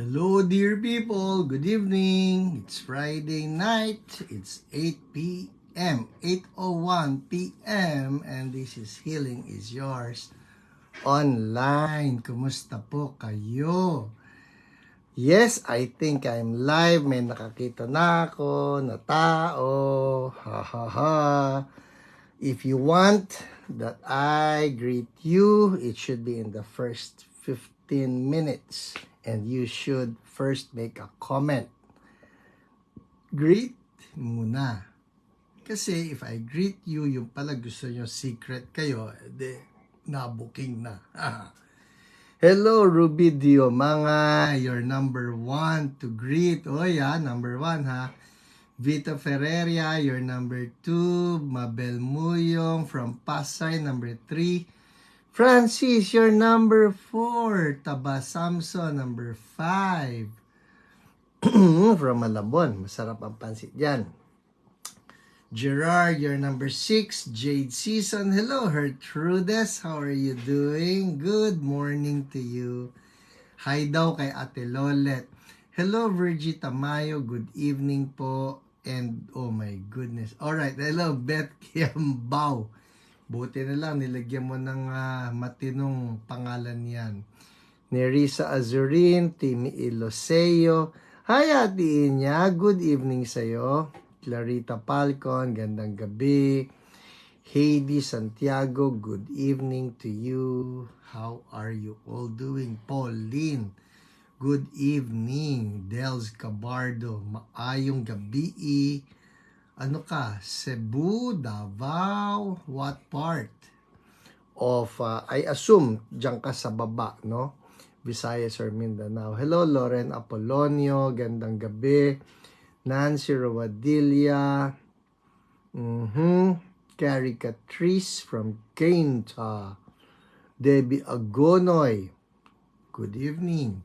Hello dear people, good evening. It's Friday night. It's 8 p.m. 8:01 p.m. and this is Healing is Yours online. Kumusta po kayo? Yes, I think I'm live. May nakakita na ako na tao. Ha ha ha. If you want that I greet you, it should be in the first 15 minutes. And you should first make a comment. Greet muna. Kasi if I greet you, yung pala gusto nyo secret kayo, na-booking na. Hello, Ruby Diomanga. You're number 1 to greet. Oh yeah, number 1 ha. Vito Ferreria, you're number 2. Mabel Muyong from Pasay, number 3. Francis, you're number 4. Taba Samson, number 5. From Malabon. Masarap ang pansit dyan. Gerard, you're number 6. Jade Season, hello. Hertrudes, how are you doing? Good morning to you. Hi daw kay Ate Lolet. Hello, Virgie Tamayo. Good evening po. And, oh my goodness. Alright, hello, Beth Kiambao. Buti na lang, nilagyan mo ng matinong pangalan yan. Nerissa Azurin, Timmy Iloseo. Hi, Ate Inya. Good evening sa'yo. Clarita Falcon, gandang gabi. Heidi Santiago, good evening to you. How are you all doing? Pauline, good evening. Dels Cabardo, maayong gabi. Ano ka? Cebu, Davao, what part of, I assume, diyan ka sa baba, no? Visayas or Mindanao. Hello, Loren Apolonio, gandang gabi. Nancy Rowadilla, Carrie Catrice from Cainta. Debbie Agonoy, good evening.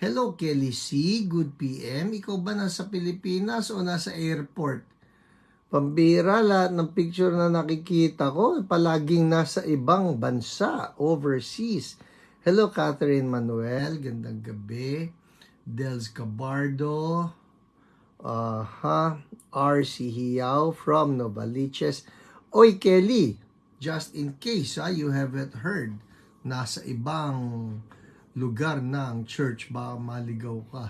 Hello, Kelly C. Good PM. Ikaw ba nasa Pilipinas o nasa airport? Pambira, lahat ng picture na nakikita ko, palaging nasa ibang bansa, overseas. Hello, Catherine Manuel. Gandang gabi. Dels Cabardo. RC Hiao from Novaliches. Oy, Kelly, just in case you haven't heard, nasa ibang lugar ng church, ba maligaw ka.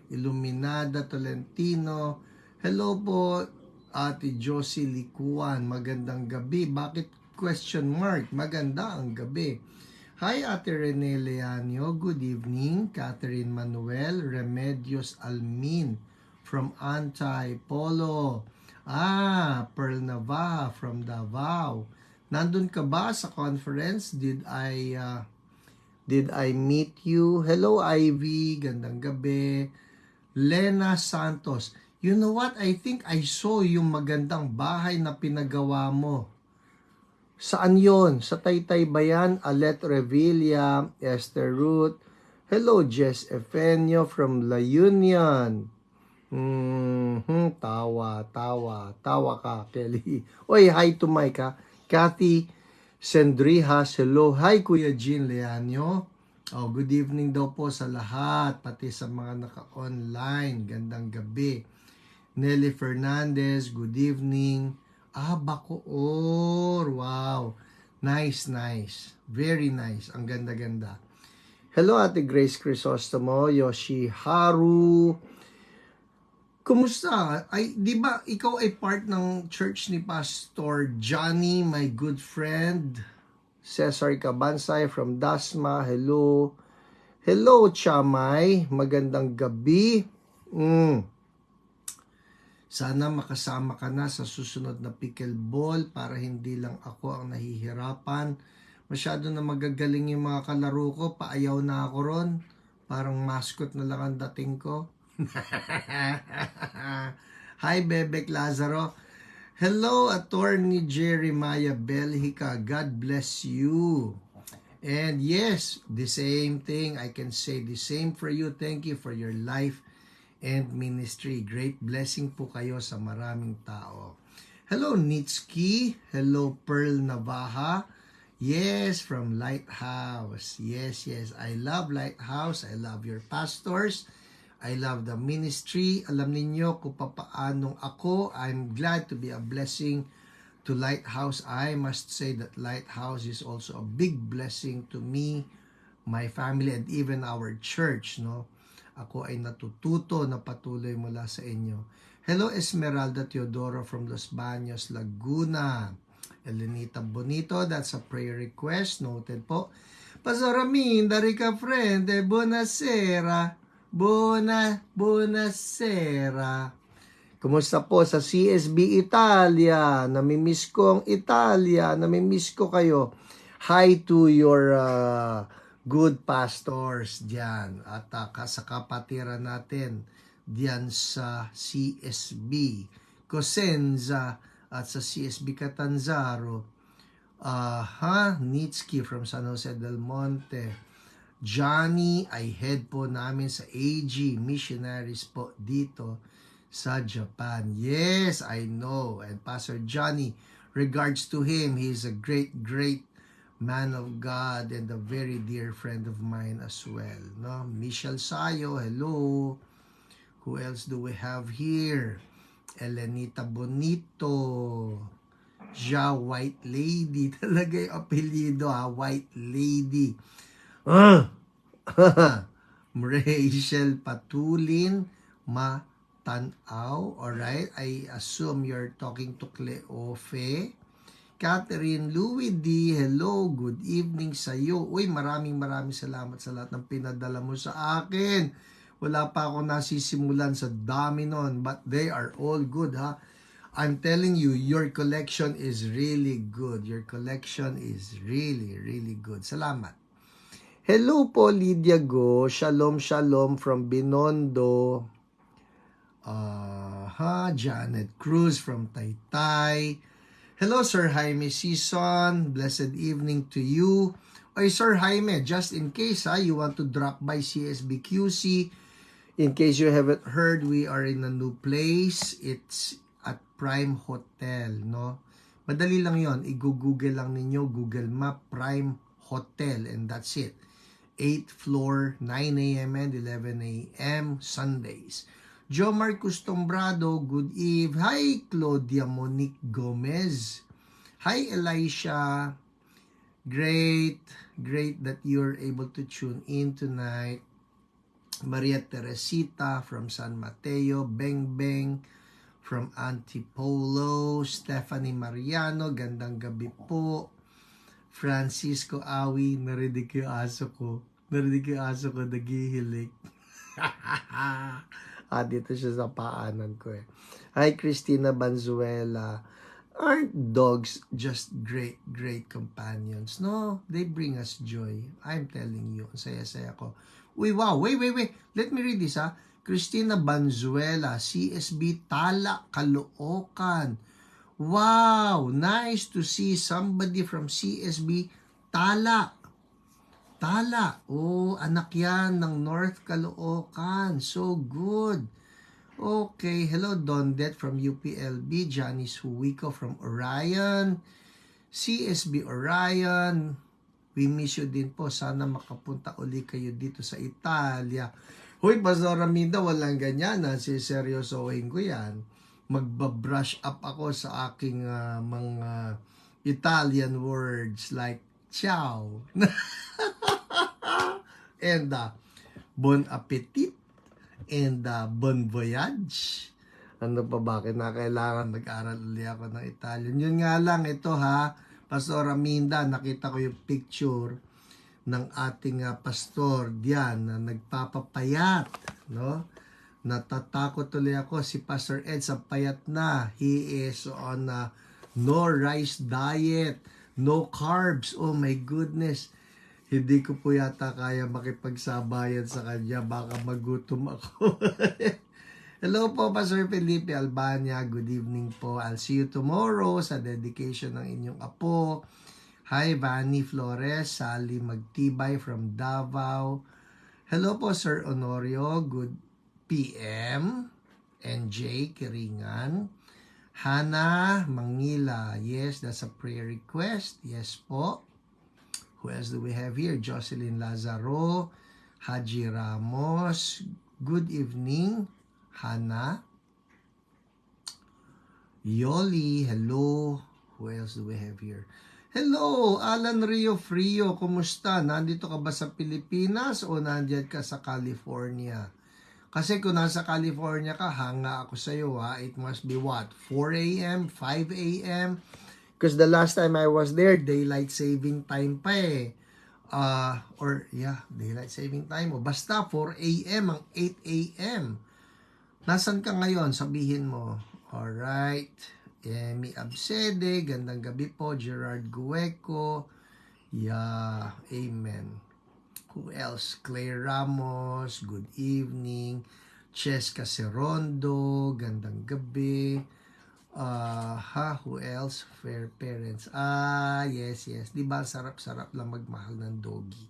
Iluminada Tolentino, hello po. Ate Josie Likuan, magandang gabi. Bakit question mark? Maganda ang gabi. Hi, Ate Rene Leanio, good evening. Catherine Manuel, Remedios Almin from Antipolo. Pearl Navaja from Davao. Nandun ka ba sa conference? Did I meet you? Hello, Ivy. Gandang gabi. Lena Santos. You know what? I think I saw yung magandang bahay na pinagawa mo. Saan yon? Sa Taytay ba yan? Alet Revilla, Esther Ruth. Hello, Jess Efenio from La Union. Tawa ka, Kelly. Oy, hi to Mike ha. Kathy Sendrihas, hello. Hi, Kuya Jean Leanio. Good evening daw po sa lahat, pati sa mga naka-online. Gandang gabi. Nelly Fernandez, good evening. Bacoor. Wow. Nice. Very nice. Ang ganda-ganda. Hello, Ate Grace Crisostomo, Yoshiharu. Kumusta? Di ba ikaw ay part ng church ni Pastor Johnny, my good friend? Cesar Cabansay from Dasma, hello. Hello, Chamay. Magandang gabi. Sana makasama ka na sa susunod na pickleball para hindi lang ako ang nahihirapan. Masyado na magagaling yung mga kalaro ko. Paayaw na ako ron. Parang mascot na lang ang dating ko. Hi, Bebek Lazaro. Hello, Attorney Jeremiah Belhica. God bless you. And yes, the same thing. I can say the same for you. Thank you for your life and ministry. Great blessing po kayo sa maraming tao. Hello, Nitski. Hello, Pearl Navaja. Yes, from Lighthouse. Yes, yes. I love Lighthouse. I love your pastors. I love the ministry. Alam ninyo kung papaanong ako. I'm glad to be a blessing to Lighthouse. I must say that Lighthouse is also a big blessing to me, my family, and even our church, no? Ako ay natututo na patuloy mula sa inyo. Hello, Esmeralda Teodoro from Los Baños, Laguna. Elenita Bonito, that's a prayer request. Noted po. Pastor Amin, dari ka friend, buonasera. Buonasera. Kumusta po sa CSB Italia? Namimiss ko ang Italia. Namimiss ko kayo. Hi to your good pastors diyan. At sa kapatiran natin diyan sa CSB Cosenza at sa CSB Catanzaro. Nitsky from San Jose del Monte. Johnny, ay head po namin sa AG Missionaries po dito sa Japan. Yes, I know. And Pastor Johnny, regards to him. He's a great, great man of God and a very dear friend of mine as well. No? Michelle Sayo, hello. Who else do we have here? Elenita Bonito. Ja White Lady. Talaga yung apelido White Lady. Rachel Patulin Matanaw. Alright, I assume you're talking to Cleofe. Catherine Louie D, hello, good evening sa iyo. Uy, maraming salamat sa lahat ng pinadala mo sa akin. Wala pa ako nasisimulan sa dami nun, but they are all good, ha? I'm telling you, your collection is really good. Your collection is really, really good. Salamat. Hello po, Lydia Go. Shalom, shalom from Binondo. Janet Cruz from Taytay. Hello, Sir Jaime Sison. Blessed evening to you. Oy, Sir Jaime, just in case you want to drop by CSBQC, in case you haven't heard, we are in a new place. It's at Prime Hotel, no? Madali lang yon. I-google lang ninyo, Google Map, Prime Hotel, and that's it. 8th floor, 9 a.m. and 11 a.m. Sundays. Joe Marcus Tombrado, good eve. Hi, Claudia Monique Gomez. Hi, Elisha. Great that you're able to tune in tonight. Maria Teresita from San Mateo. Beng Beng from Antipolo. Stephanie Mariano, gandang gabi po. Francisco Awi, narinig yung aso ko. Nagihilik. Dito siya sa paanan ko eh. Hi, Christina Banzuela. Aren't dogs just great companions? No, they bring us joy. I'm telling you, saya-saya ko. Uy, wow, wait. Let me read this, ha. Christina Banzuela, CSB Tala, Caloocan. Wow, nice to see somebody from CSB Tala. Oh, anak yan ng North Caloocan. So good. Okay, hello Dondet from UPLB, Janice Huwico from Orion, CSB Orion. We miss you din po. Sana makapunta uli kayo dito sa Italia. Hoy, Pastor Raminda, walang ganyan. Seryosohin ko yan. Magbabrush up ako sa aking mga Italian words like ciao. And bon appetit and bon voyage. Ano pa ba? Kailangan mag-aral ulit ako ng Italian. Yun nga lang, ito ha, Pastor Aminda, nakita ko yung picture ng ating pastor diyan na nagpapapayat, no? Natatakot tuloy ako si Pastor Ed sa payat na. He is on no rice diet, no carbs. Oh my goodness. Hindi ko po yata kaya makipagsabayan sa kanya. Baka magutom ako. Hello po, Pastor Felipe Albania. Good evening po. I'll see you tomorrow sa dedication ng inyong apo. Hi, Vanny Flores. Sally Magtibay from Davao. Hello po, Sir Honorio. Good PM. NJ Kiringan. Hannah Mangila. Yes, that's a prayer request. Yes po. Who else do we have here? Jocelyn Lazaro, Haji Ramos. Good evening, Hana. Yoli, hello. Who else do we have here? Hello, Alan Rio Frio, kumusta? Nandito ka ba sa Pilipinas o nandiyan ka sa California? Kasi kung nasa California ka, hanga ako sa iyo ha. It must be what? 4 a.m., 5 a.m.? Because the last time I was there, daylight saving time pa eh. Daylight saving time. O basta 4 a.m. ang 8 a.m. Nasaan ka ngayon? Sabihin mo. Alright. Emi Absede, gandang gabi po. Gerard Gueco. Yeah, amen. Who else? Claire Ramos, good evening. Cheska Serondo, gandang gabi. Who else? Fair parents. Yes. Di ba sarap-sarap lang magmahal ng doggy.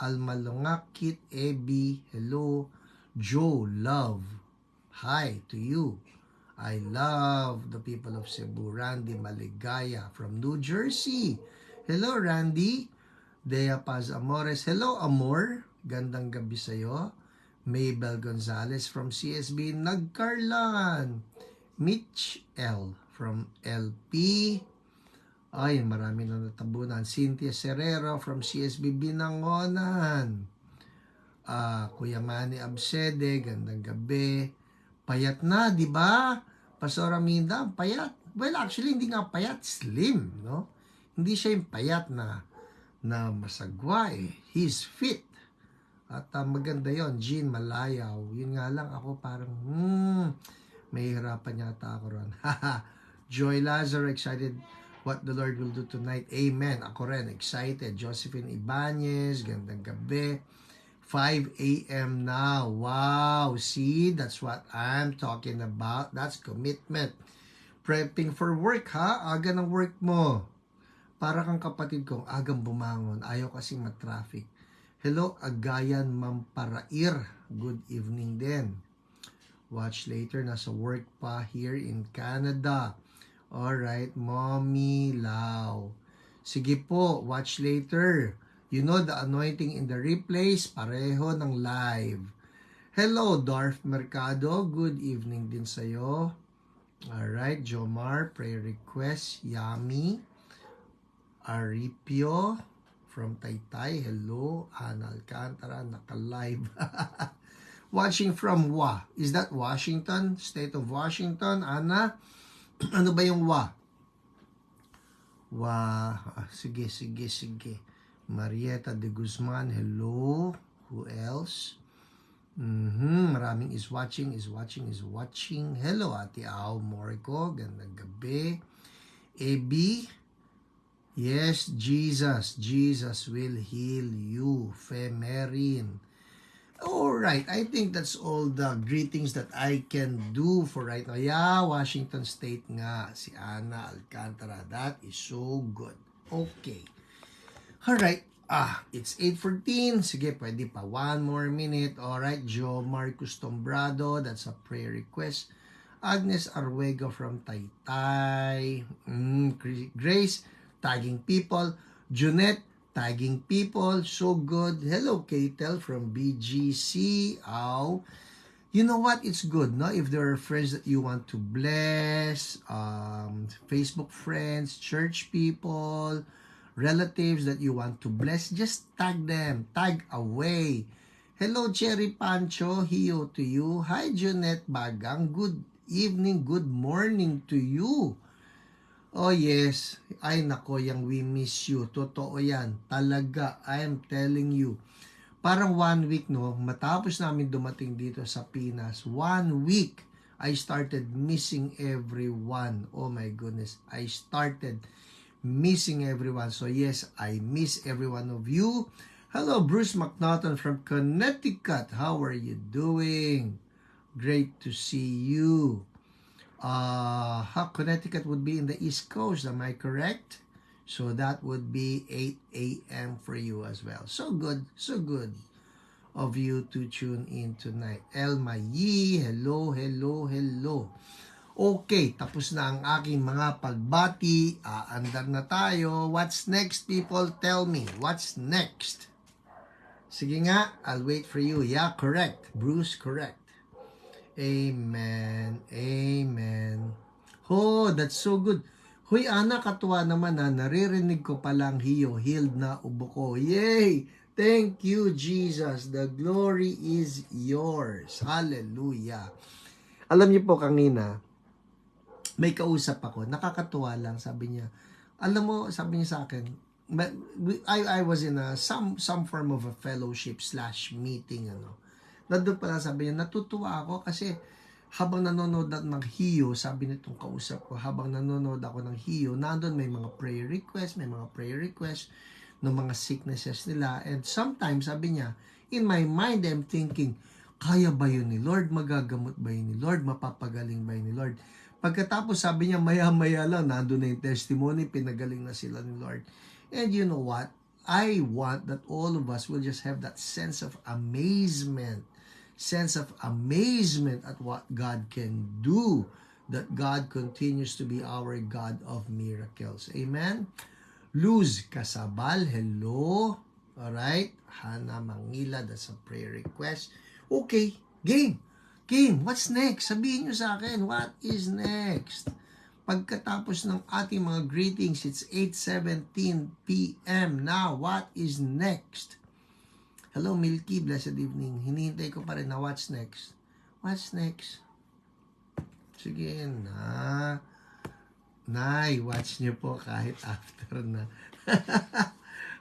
Alma Longakit, Ebi, hello. Joe, love. Hi to you. I love the people of Cebu. Randy Maligaya from New Jersey. Hello, Randy. Dea Paz Amores. Hello, Amor. Gandang gabi sa'yo. Mabel Gonzalez from CSB Nagcarlan. Mitch L. from LP. Ay, marami na natabunan. Cynthia Serrero from CSB Binangonan. Kuya Manny Absede. Gandang gabi. Payat na, di ba? Pastor Aminda, payat. Well, actually, hindi nga payat. Slim, no? Hindi siya yung payat na masagwa eh. He's fit. At maganda yon. Jean Malayaw. Yun nga lang ako parang, may hirapan yata ako ron. Joy Lazaro, excited what the Lord will do tonight. Amen. Ako rin, excited. Josephine Ibanez, gandang gabi. 5 a.m. now. Wow. See, that's what I'm talking about. That's commitment. Prepping for work, ha? Aga ng work mo. Para kang kapatid kong agang bumangon. Ayaw kasing matraffic. Hello, Agayan Mamparair. Good evening din. Watch later. Nasa work pa here in Canada. Alright, Mommy Lau. Sige po, watch later. You know the anointing in the replays, pareho ng live. Hello, Darth Mercado. Good evening din sa'yo. Alright, Jomar, prayer request. Yami. Aripio from Taytay. Hello. Ana Alcantara, naka-live. Watching from WA. Is that Washington? State of Washington, Ana? Ano ba yung WA? Sige. Marieta de Guzman, hello. Who else? Maraming is watching. Hello, Ate Ao Morco, gandang gabi. AB, yes, Jesus will heal you. Femerin. Alright, I think that's all the greetings that I can do for right now. Yeah, Washington State nga, si Ana Alcantara. That is so good. Okay. Alright, it's 8:14. Sige, pwede pa. One more minute. Alright, Joe Marcus Tombrado. That's a prayer request. Agnes Arwego from Taytay. Grace, tagging people. Junette, tagging people. So good. Hello, Katel from BGC. You know what? It's good, no? If there are friends that you want to bless, Facebook friends, church people, relatives that you want to bless, just tag them. Tag away. Hello, Cherry Pancho. Hiyo to you. Hi, Junette Bagang. Good evening, good morning to you. Oh, yes. Ay, nako, yung we miss you. Totoo yan. Talaga, I am telling you. Parang 1 week, no? Matapos namin dumating dito sa Pinas, 1 week, I started missing everyone. Oh, my goodness. I started missing everyone. So yes, I miss every one of you. Hello, Bruce McNaughton from Connecticut. How are you doing? Great to see you. Connecticut would be in the East Coast, am I correct? So that would be 8 a.m. for you as well. So good of you to tune in tonight. Elma Yee, hello. Okay, tapos na ang aking mga pagbati. Aandar na tayo. What's next, people? Tell me. What's next? Sige nga, I'll wait for you. Yeah, correct. Bruce, correct. Amen. Amen. Oh, that's so good. Huy, Ana, katuwa naman na naririnig ko palang healed na ubo ko. Yay! Thank you, Jesus. The glory is yours. Hallelujah. Alam niyo po kanina, may kausap ako, nakakatuwa lang, sabi niya. Alam mo, sabi niya sa akin, I was in some form of a fellowship / meeting, Nandun pala, sabi niya, natutuwa ako kasi habang nanonood ako ng HIO, sabi nitong kausap ko, habang nanonood ako ng HIO, nandun may mga prayer requests ng mga sicknesses nila. And sometimes, sabi niya, in my mind, I'm thinking, kaya ba yun ni Lord? Magagamot ba yun ni Lord? Mapapagaling ba yun ni Lord? Pagkatapos, sabi niya, maya-maya lang, nandun na yung testimony, pinagaling na sila ni Lord. And you know what? I want that all of us will just have that sense of amazement at what God can do, that God continues to be our God of miracles. Amen? Luz Casabal, hello. Alright? Hana Mangila, that's a prayer request. Okay, game, what's next? Sabihin nyo sa akin, what is next? Pagkatapos ng ating mga greetings, it's 8:17 p.m. Now, what is next? Hello, Milky, blessed evening. Hinihintay ko pa rin na what's next. What's next? Sige na. Nay, watch nyo po kahit after na.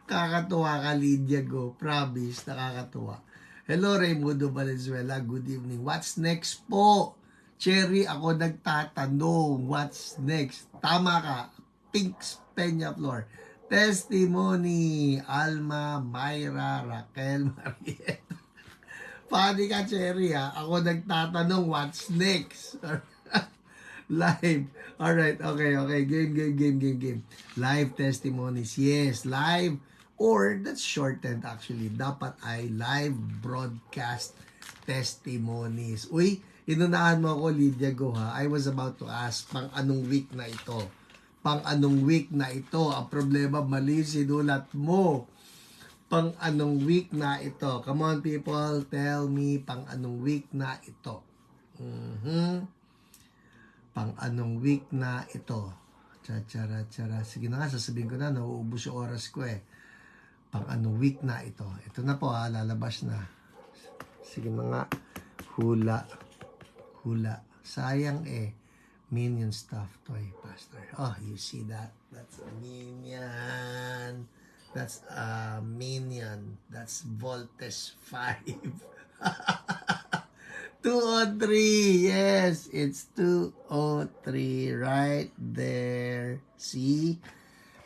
Kakatuwa ka, Lydia Go. Promise, nakakatuwa. Hello, Raimundo Valenzuela. Good evening. What's next po? Cherry, ako nagtatanong. What's next? Tama ka. Pink Peña Flor. Testimony. Alma, Myra, Raquel, Marietta. Funny ka, Cherry, ha? Ako nagtatanong, what's next? Live. Alright, okay. Game. Live testimonies. Yes, live. Or, that's shortened actually. Dapat ay live broadcast testimonies. Uy, inunahan mo ako, Lydia Go, ha? I was about to ask, pang anong week na ito? Ang problema, mali sinulat mo. Pang anong week na ito? Come on, people, tell me, pang anong week na ito? Pang anong week na ito? Chara. Sige na nga, sasabihin ko na, nauubos yung oras ko eh. Pang anong week na ito? Ito na po, lalabas na. Sige na nga, hula. Sayang eh. Minion stuff toy, Pastor. Oh, you see that? That's a minion. That's a minion. That's Voltes 5. 203. Yes, it's 203 right there. See?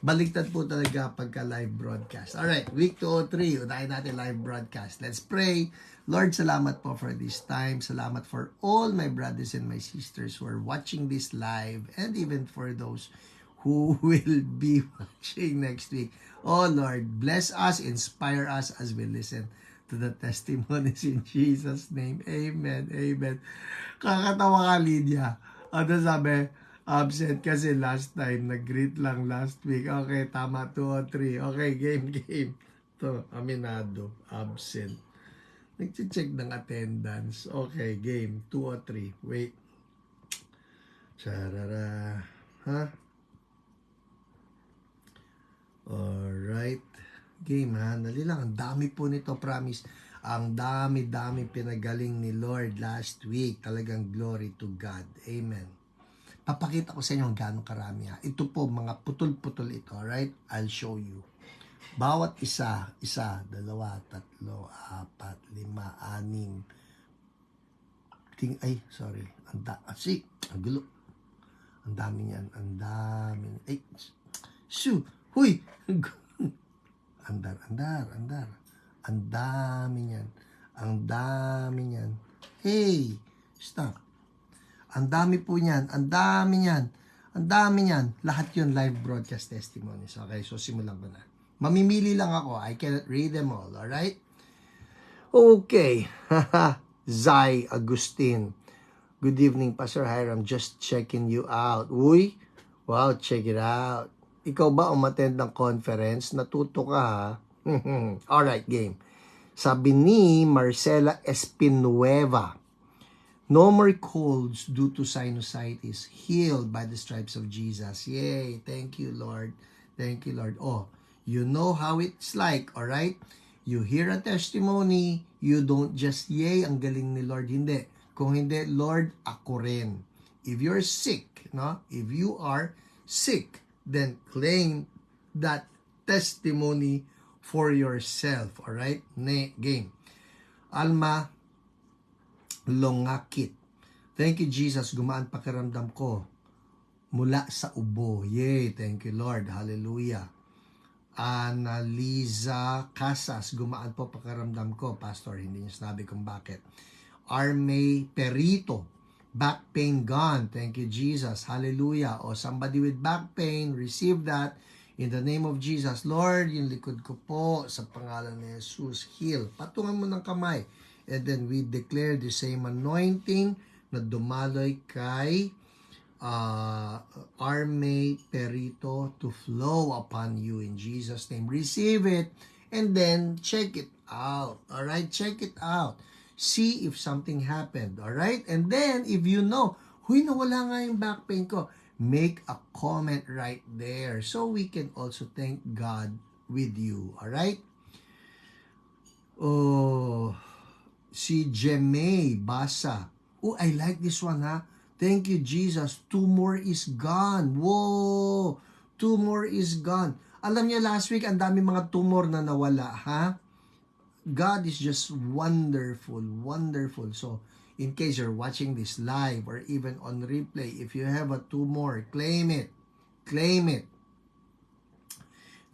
Baliktad po talaga pagka live broadcast. Alright, week 203. Unahin natin live broadcast. Let's pray. Lord, salamat po for this time. Salamat for all my brothers and my sisters who are watching this live, and even for those who will be watching next week. Oh Lord, bless us, inspire us as we listen to the testimonies in Jesus' name. Amen. Kakatawa ka, Lydia. Ano sabi? Absent kasi last time. Nag-greet lang last week. Okay, tama. 2 o 3. Okay, game. To, aminado. Absent. Nag-check ng attendance. Okay, game. 2 o 3. Wait. Charara. Ha? Alright. Game, ha? Dali lang. Ang dami po nito, promise. Ang dami pinagaling ni Lord last week. Talagang glory to God. Amen. Papakita ko sa inyo ang gano'ng karami, ha. Ito po, mga putol-putol ito, right? I'll show you. Bawat isa, 2, 3, 4, 5, 6. Sorry. Ang gulo. Ang dami niyan. Ay, huy! Andar. Ang dami niyan. Hey! Stop. Ang dami po niyan. Ang dami niyan. Lahat yun live broadcast testimonies. Okay, so simulan ko na. Mamimili lang ako. I cannot read them all. Alright? Okay. Zai Agustin. Good evening, Pastor Hiram. Just checking you out. Uy, wow, check it out. Ikaw ba umattend ng conference? Natuto ka, ha? Alright, game. Sabi ni Marcela Espinueva, no more colds due to sinusitis, healed by the stripes of Jesus. Yay! Thank you, Lord. Thank you, Lord. Oh, you know how it's like, alright? You hear a testimony, you don't just, yay, ang galing ni Lord. Hindi. Kung hindi, Lord, ako rin. If you're sick, no? If you are sick, then claim that testimony for yourself, alright? Game. Alma Longakit. Thank you, Jesus. Gumaan pakiramdam ko mula sa ubo. Yay, thank you, Lord. Hallelujah. Analiza Casas. Gumaan po pakiramdam ko, Pastor. Hindi niya sinabi kung bakit. Arme Perito. Back pain gone. Thank you, Jesus. Hallelujah. O somebody with back pain, receive that in the name of Jesus. Lord, yung likod ko po sa pangalan ni Jesus, heal. Patungan mo ng kamay. And then we declare the same anointing na dumaloy kay Arme Perito to flow upon you in Jesus' name. Receive it and then check it out. Alright? Check it out. See if something happened. Alright? And then if you know, huy, nawala nga yung back pain ko, make a comment right there so we can also thank God with you. Alright? Oh, si Jemay Basa. Oh, I like this one, ha? Thank you, Jesus. Tumor is gone. Whoa! Tumor is gone. Alam niyo, last week, ang dami mga tumor na nawala, ha? God is just wonderful, wonderful. So, in case you're watching this live or even on replay, if you have a tumor, claim it. Claim it.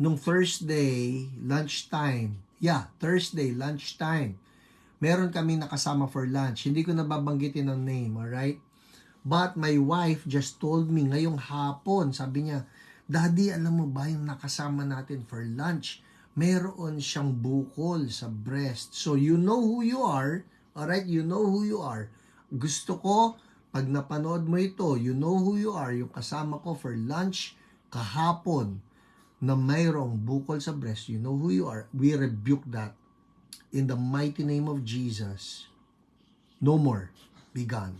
Nung Thursday, lunchtime, Thursday, lunchtime, meron kami nakasama for lunch. Hindi ko nababanggitin ang name, alright? But my wife just told me ngayong hapon, sabi niya, Daddy, alam mo ba yung nakasama natin for lunch? Meron siyang bukol sa breast. So you know who you are, alright? You know who you are. Gusto ko, pag napanood mo ito, you know who you are, yung kasama ko for lunch kahapon na mayroong bukol sa breast, you know who you are. We rebuke that. In the mighty name of Jesus, no more. Be gone.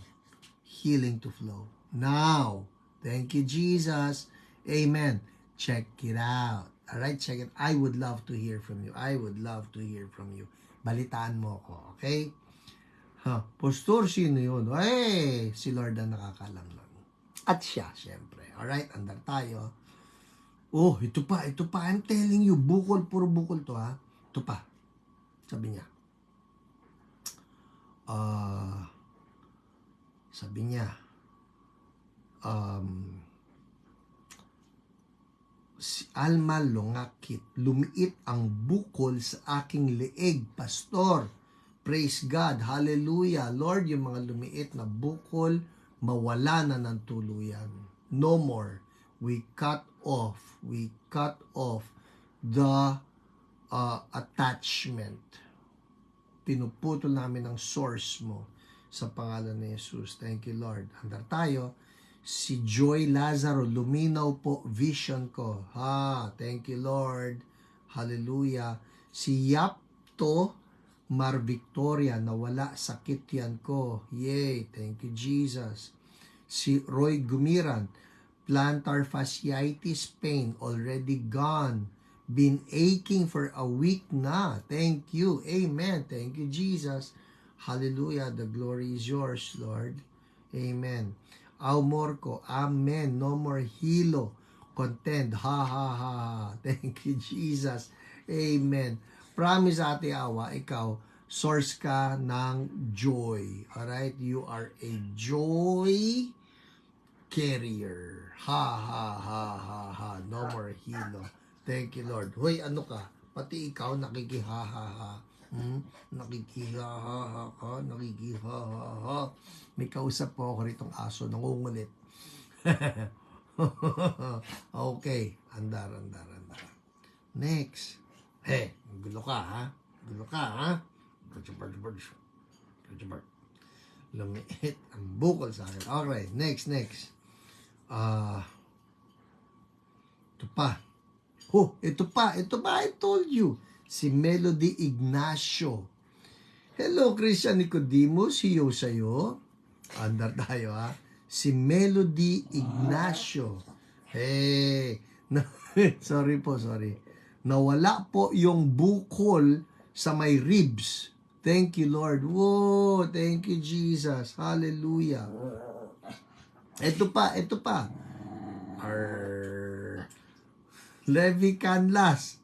Healing to flow. Now, thank you, Jesus. Amen. Check it out. Alright, check it. I would love to hear from you. I would love to hear from you. Balitaan mo ko, okay? Pastor, sino yun? Hey, si Lord ang nakakalam nun. At siya, syempre. Alright, andar tayo. Oh, ito pa. I'm telling you, bukol, puro bukol to, ha? Ito pa. Sabi niya, si Alma Longakit, lumiit ang bukol sa aking leeg, Pastor. Praise God, hallelujah. Lord, yung mga lumiit na bukol, mawala na ng tuluyan. No more. We cut off the attachment. Pinuputol namin ang source mo sa pangalan ni Jesus. Thank you, Lord. Andar tayo. Si Joy Lazaro, luminaw po vision ko. Thank you, Lord. Hallelujah. Si Yapto Mar Victoria, nawala sakit yan ko. Yay. Thank you, Jesus. Si Roy Gumiran, plantar fasciitis pain already gone. Been aching for a week na. Thank you. Amen. Thank you, Jesus. Hallelujah. The glory is yours, Lord. Amen. Aumorco. Amen. No more hilo. Contend. Ha, ha, ha, ha. Thank you, Jesus. Amen. Promise, Ate Awa, ikaw, source ka ng joy. Alright? You are a joy carrier. Ha, ha, ha, ha, ha. No more hilo. Thank you, Lord. Hoy, ano ka? Pati ikaw, nakikiha-ha-ha. Nakikiha-ha-ha ka. Nakikiha-ha-ha. May kausap po ako ritong aso. Nangungulit. Okay. Andar. Next. Gulo ka, ha? Lumiit ang bukol sa akin. Okay, next. Ito pa. Ito pa, I told you. Si Melody Ignacio. Hello, Christian Nicodemus. Hiyo sa'yo. Andar tayo, ha. Si Melody Ignacio. Hey. Sorry. Nawala po yung bukol sa may ribs. Thank you, Lord. Whoa, thank you, Jesus. Hallelujah. Ito pa. Levi Canlas.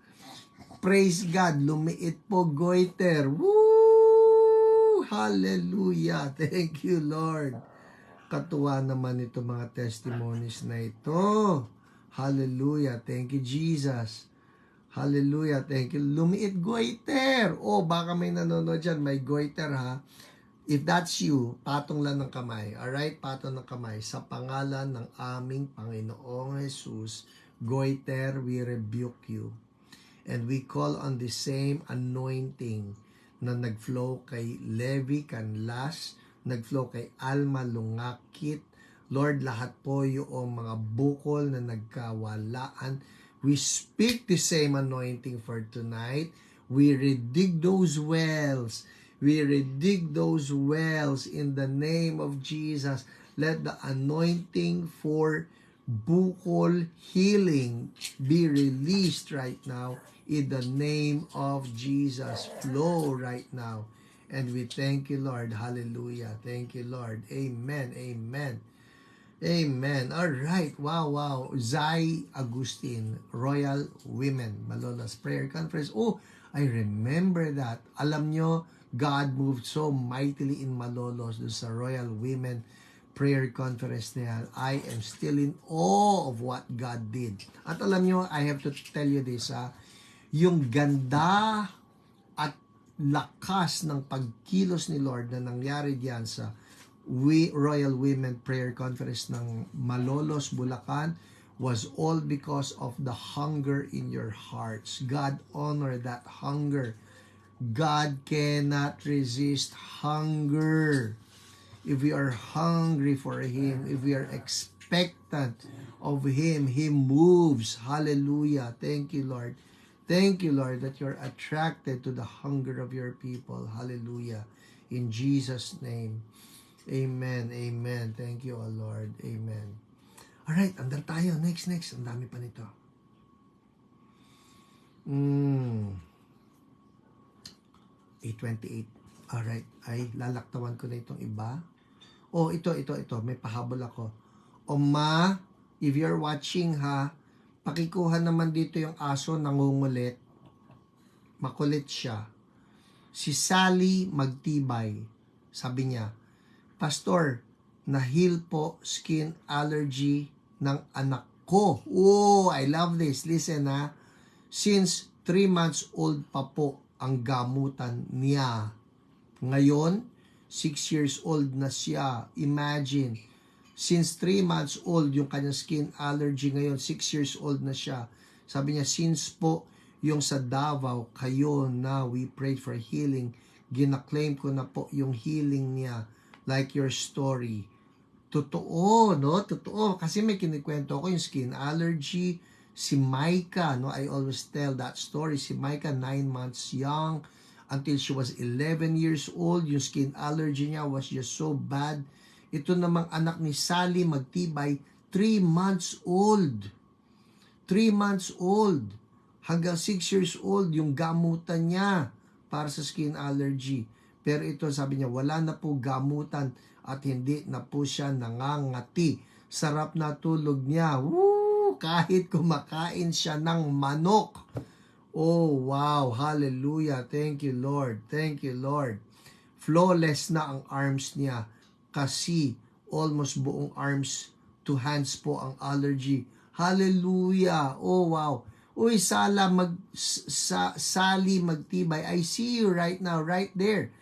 Praise God. Lumiit po goiter. Woo! Hallelujah. Thank you, Lord. Katuwa naman ito mga testimonies na ito. Hallelujah. Thank you, Jesus. Hallelujah. Thank you. Lumiit goiter. Baka may nanonood dyan. May goiter, ha? If that's you, patong lang ng kamay. Alright? Patong ng kamay. Sa pangalan ng aming Panginoong Jesus, goiter, we rebuke you. And we call on the same anointing na nag-flow kay Levi Canlas, nag-flow kay Alma Lungakit. Lord, lahat po yung mga bukol na nagkawalaan, we speak the same anointing for tonight. We redig those wells. We redig those wells in the name of Jesus. Let the anointing for bukol healing be released right now in the name of Jesus. Flow right now. And we thank you, Lord. Hallelujah. Thank you, Lord. Amen. All right. Wow. Zai Agustin, Royal Women, Malolos Prayer Conference. I remember that. Alam nyo, God moved so mightily in Malolos sa Royal Women Prayer Conference na yan. I am still in awe of what God did. At alam nyo, I have to tell you this, yung ganda at lakas ng pagkilos ni Lord na nangyari diyan sa Royal Women Prayer Conference ng Malolos, Bulacan was all because of the hunger in your hearts. God honor that hunger. God cannot resist hunger. If we are hungry for Him, if we are expectant of Him, He moves. Hallelujah. Thank you, Lord. Thank you, Lord, that you're attracted to the hunger of your people. Hallelujah. In Jesus' name. Amen. Thank you, O Lord. Amen. Alright, andar tayo. Next. Ang dami pa nito. 8:28. Alright. Ay, lalaktawan ko na itong iba. Ito. May pahabol ako. Ma, if you're watching, pakikuha naman dito yung aso nangungulit. Makulit siya. Si Sally Magtibay. Sabi niya, Pastor, na-heal po skin allergy ng anak ko. I love this. Listen, since 3 months old pa po ang gamutan niya. Ngayon, 6 years old na siya. Imagine, since 3 months old yung kanyang skin allergy, ngayon 6 years old na siya. Sabi niya, since po yung sa Davao, kayo na we prayed for healing, gina-claim ko na po yung healing niya. Like your story. Totoo, no? Totoo. Kasi may kinikwento ko yung skin allergy. Si Micah, no? I always tell that story. Si Micah, 9 months young, until she was 11 years old. Yung skin allergy niya was just so bad. Ito namang anak ni Sally Magtibay, 3 months old. 3 months old. Hanggang 6 years old, yung gamutan niya para sa skin allergy. Pero ito, sabi niya, wala na po gamutan at hindi na po siya nangangati. Sarap na tulog niya. Woo! Kahit kumakain siya ng manok. Wow. Hallelujah. Thank you, Lord. Flawless na ang arms niya kasi almost buong arms to hands po ang allergy. Hallelujah. Wow. Sally Magtibay, I see you right now, right there.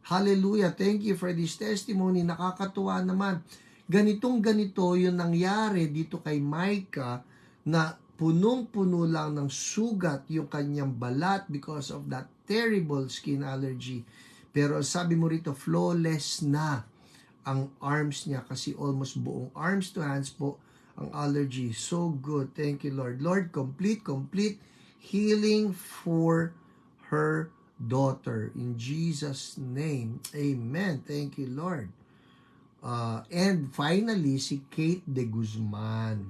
Hallelujah. Thank you for this testimony. Nakakatuwa naman. Ganito yung nangyari dito kay Micah na punong-puno lang ng sugat yung kanyang balat because of that terrible skin allergy. Pero sabi mo rito, flawless na. ang arms niya kasi almost buong arms to hands po ang allergy. So good. Thank you, Lord. Lord, complete healing for her daughter. In Jesus' name, amen. Thank you, Lord. And finally, si Kate de Guzman.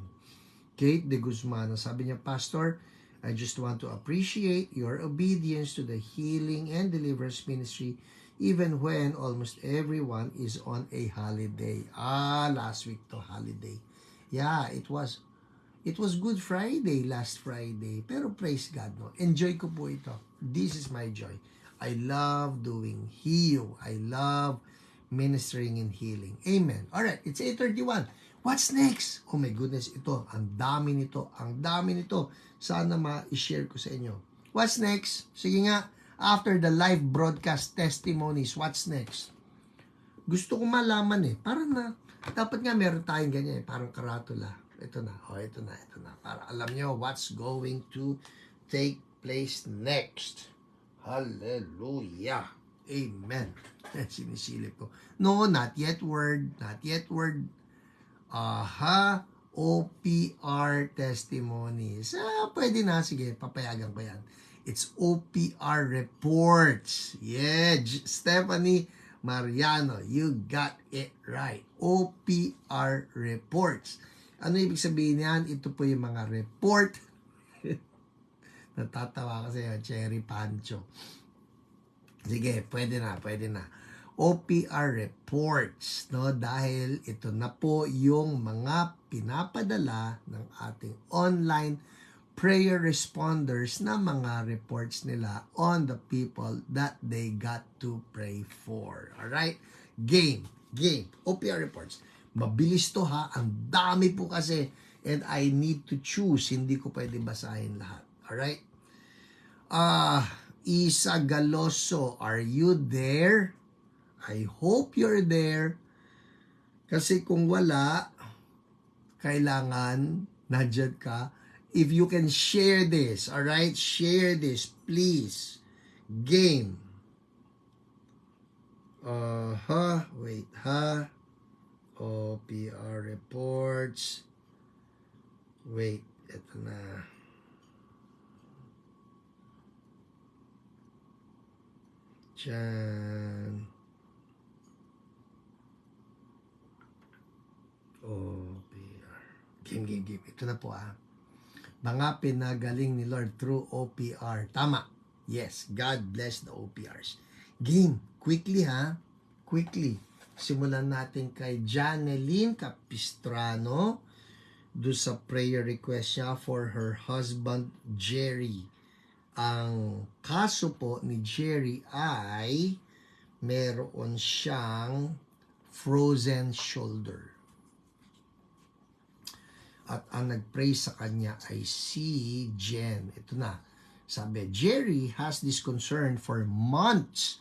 Kate de Guzman, sabi niya, Pastor, I just want to appreciate your obedience to the healing and deliverance ministry even when almost everyone is on a holiday. Last week to holiday. Yeah, it was Good Friday last Friday. Pero praise God, no? Enjoy ko po ito. This is my joy. I love doing heal. I love ministering and healing. Amen. Alright, it's 8:31. What's next? Oh my goodness, ito. Ang dami nito. Sana ma-share ko sa inyo. What's next? Sige nga, after the live broadcast testimonies, what's next? Gusto ko malaman Parang dapat nga meron tayong ganyan parang karatula. Ito na. Para alam nyo what's going to take place next. Hallelujah. Amen. Sinisilip ko. No, not yet word. OPR testimonies. Pwede na. Sige, papayagan ko yan. It's OPR reports. Yeah, Stephanie Mariano, you got it right. OPR reports. Ano ibig sabihin yan? Ito po yung mga report. Natatawa kasi Cherry Pancho. Sige, pwede na. OPR reports, no? Dahil ito na po yung mga pinapadala ng ating online prayer responders na mga reports nila on the people that they got to pray for. Alright? Game. OPR reports. Mabilis to ha. Ang dami po kasi and I need to choose. Hindi ko pwede basahin lahat. Alright? Isa Galoso, are you there? I hope you're there. Kasi kung wala, kailangan nandiyan ka. If you can share this, alright? Share this, please. Game. Wait, OPR reports. Wait, ito na. Diyan. OPR. Game. Ito na po Mga pinagaling ni Lord through OPR. Tama. Yes, God bless the OPRs. Game. Quickly Quickly. Simulan natin kay Janeline Capistrano. Do sa prayer request niya for her husband, Jerry. Ang kaso po ni Jerry ay meron siyang frozen shoulder. At ang nag-pray sa kanya ay si Jen. Ito na. Sabi, Jerry has this concern for months.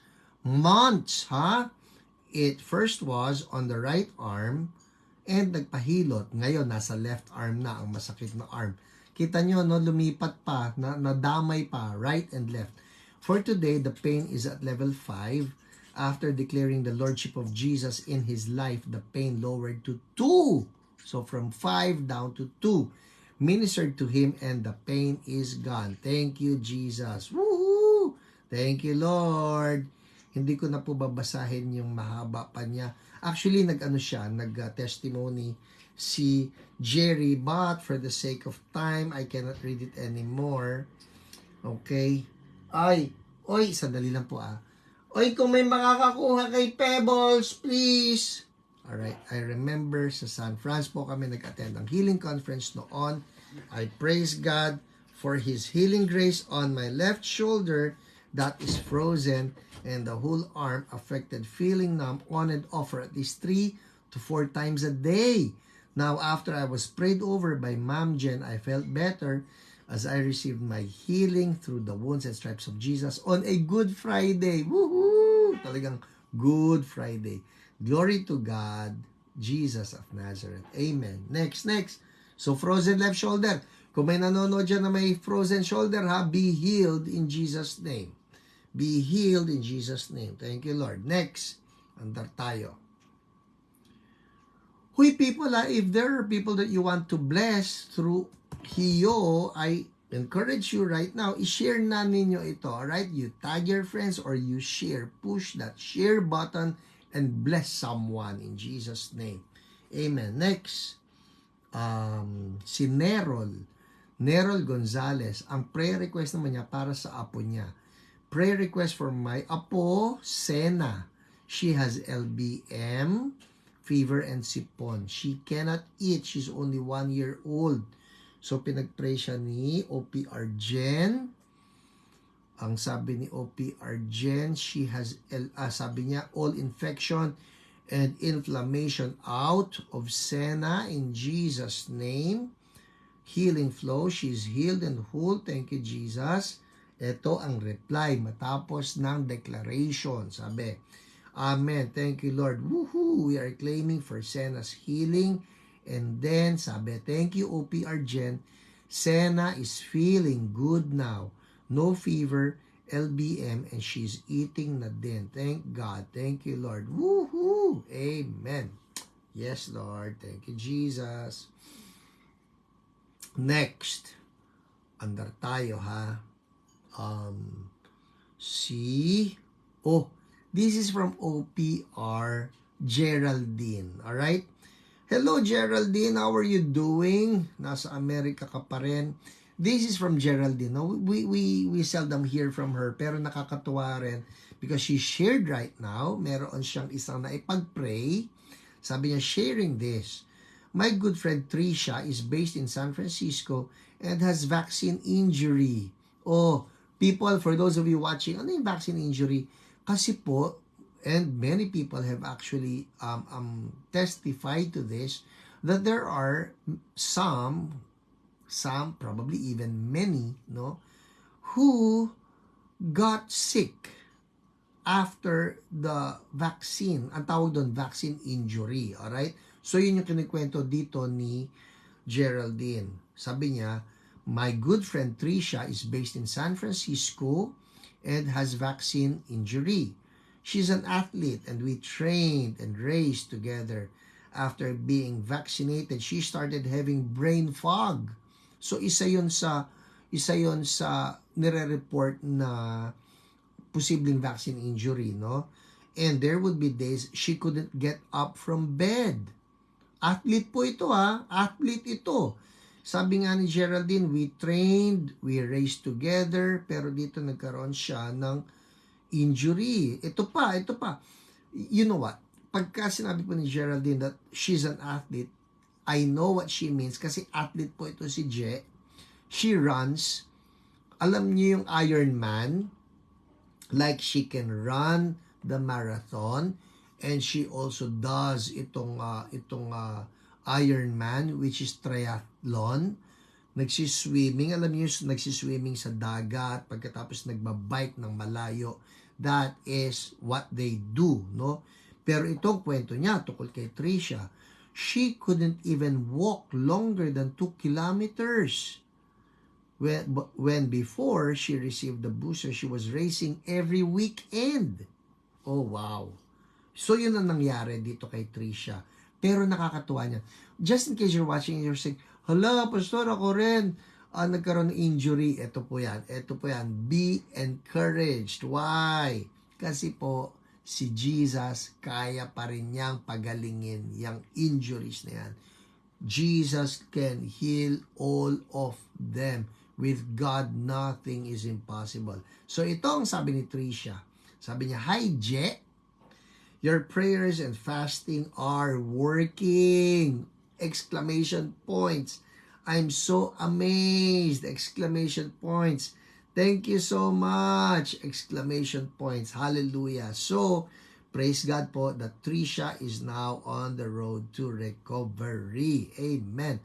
It first was on the right arm and nagpahilot. Ngayon, nasa left arm na ang masakit na arm. Kita nyo, no, lumipat pa, nadamay pa, right and left. For today, the pain is at level 5. After declaring the Lordship of Jesus in his life, the pain lowered to 2. So from 5 down to 2. Ministered to him and the pain is gone. Thank you, Jesus. Woohoo! Thank you, Lord. Hindi ko na po babasahin yung mahaba pa niya. Actually, nag-testimony si Jerry, but for the sake of time, I cannot read it anymore. Okay? Sandali lang po kung may makakakuha kay Pebbles, please. Alright, I remember sa San Francisco po kami nag-attend ng healing conference noon. I praise God for His healing grace on my left shoulder that is frozen and the whole arm affected, feeling numb on and off for at least 3 to 4 times a day. Now, after I was prayed over by Ma'am Jen, I felt better as I received my healing through the wounds and stripes of Jesus on a Good Friday. Woohoo! Talagang Good Friday. Glory to God, Jesus of Nazareth. Amen. Next. So, frozen left shoulder. Kung may nanonood dyan na may frozen shoulder, be healed in Jesus' name. Be healed in Jesus' name. Thank you, Lord. Next, andar tayo. Huy people, if there are people that you want to bless through Hiyo, I encourage you right now, i-share na ninyo ito, alright? You tag your friends or you share. Push that share button and bless someone in Jesus' name. Amen. Next, si Nerol Gonzalez. Ang prayer request naman niya para sa apo niya. Prayer request for my apo, Sena. She has LBM, fever, and sipon. She cannot eat. She's only 1 year old. So, pinag-pray siya ni OPR Jen. Ang sabi ni OPR Jen, she has, sabi niya, all infection and inflammation out of Sena in Jesus' name. Healing flow, she's healed and whole. Thank you, Jesus. Ito ang reply matapos ng declaration. Sabi, Amen. Thank you, Lord. Woohoo! We are claiming for Sena's healing. And then, sabi, thank you, OPR Jen. Sena is feeling good now. No fever, LBM, and she's eating na din. Thank God. Thank you, Lord. Woohoo! Amen. Yes, Lord. Thank you, Jesus. Next. Andar tayo, ha? This is from OPR Geraldine. Alright? Hello, Geraldine. How are you doing? Nasa Amerika ka pa rin. This is from Geraldine. Now, we seldom hear from her, pero nakakatuwa rin because she shared right now. Meron siyang isang naipag-pray. Sabi niya, sharing this. My good friend Trisha is based in San Francisco and has vaccine injury. Oh, people, for those of you watching, ano yung vaccine injury? Kasi po, and many people have actually testified to this, that there are some, probably even many, no, who got sick after the vaccine. Ang tawag doon, vaccine injury. Alright? So, yun yung kinikwento dito ni Geraldine. Sabi niya, my good friend Trisha is based in San Francisco and has vaccine injury. She's an athlete and we trained and raced together. After being vaccinated, she started having brain fog. So isa yon sa nire-report na posibleng vaccine injury, no? And there would be days she couldn't get up from bed. Athlete po ito, ha? Athlete ito. Sabi nga ni Geraldine, we trained, we raced together, pero dito nagkaroon siya ng injury. Ito pa. You know what? Pagka sinabi po ni Geraldine that she's an athlete, I know what she means kasi athlete po ito si Je. She runs. Alam niyo yung Ironman? Like she can run the marathon and she also does itong Ironman, which is triathlon. Nagsiswimming, alam niyo, nagsiswimming sa dagat, pagkatapos nagbabike ng malayo. That is what they do, no? Pero itong kwento niya, tukol kay Trisha, she couldn't even walk longer than 2 kilometers. When before she received the booster, she was racing every weekend. Oh, wow. So, yun ang nangyari dito kay Trisha. Pero nakakatuwa niya. Just in case you're watching and you're saying, hala, pastor, ako rin, nagkaroon ng injury. Ito po yan. Be encouraged. Why? Kasi po, si Jesus, kaya pa rin niyang pagalingin yung injuries na yan. Jesus can heal all of them. With God, nothing is impossible. So, ito ang sabi ni Trisha. Sabi niya, hi, Je. Your prayers and fasting are working! Exclamation points. I'm so amazed! Exclamation points. Thank you so much! Exclamation points. Hallelujah. So, praise God po that Trisha is now on the road to recovery. Amen.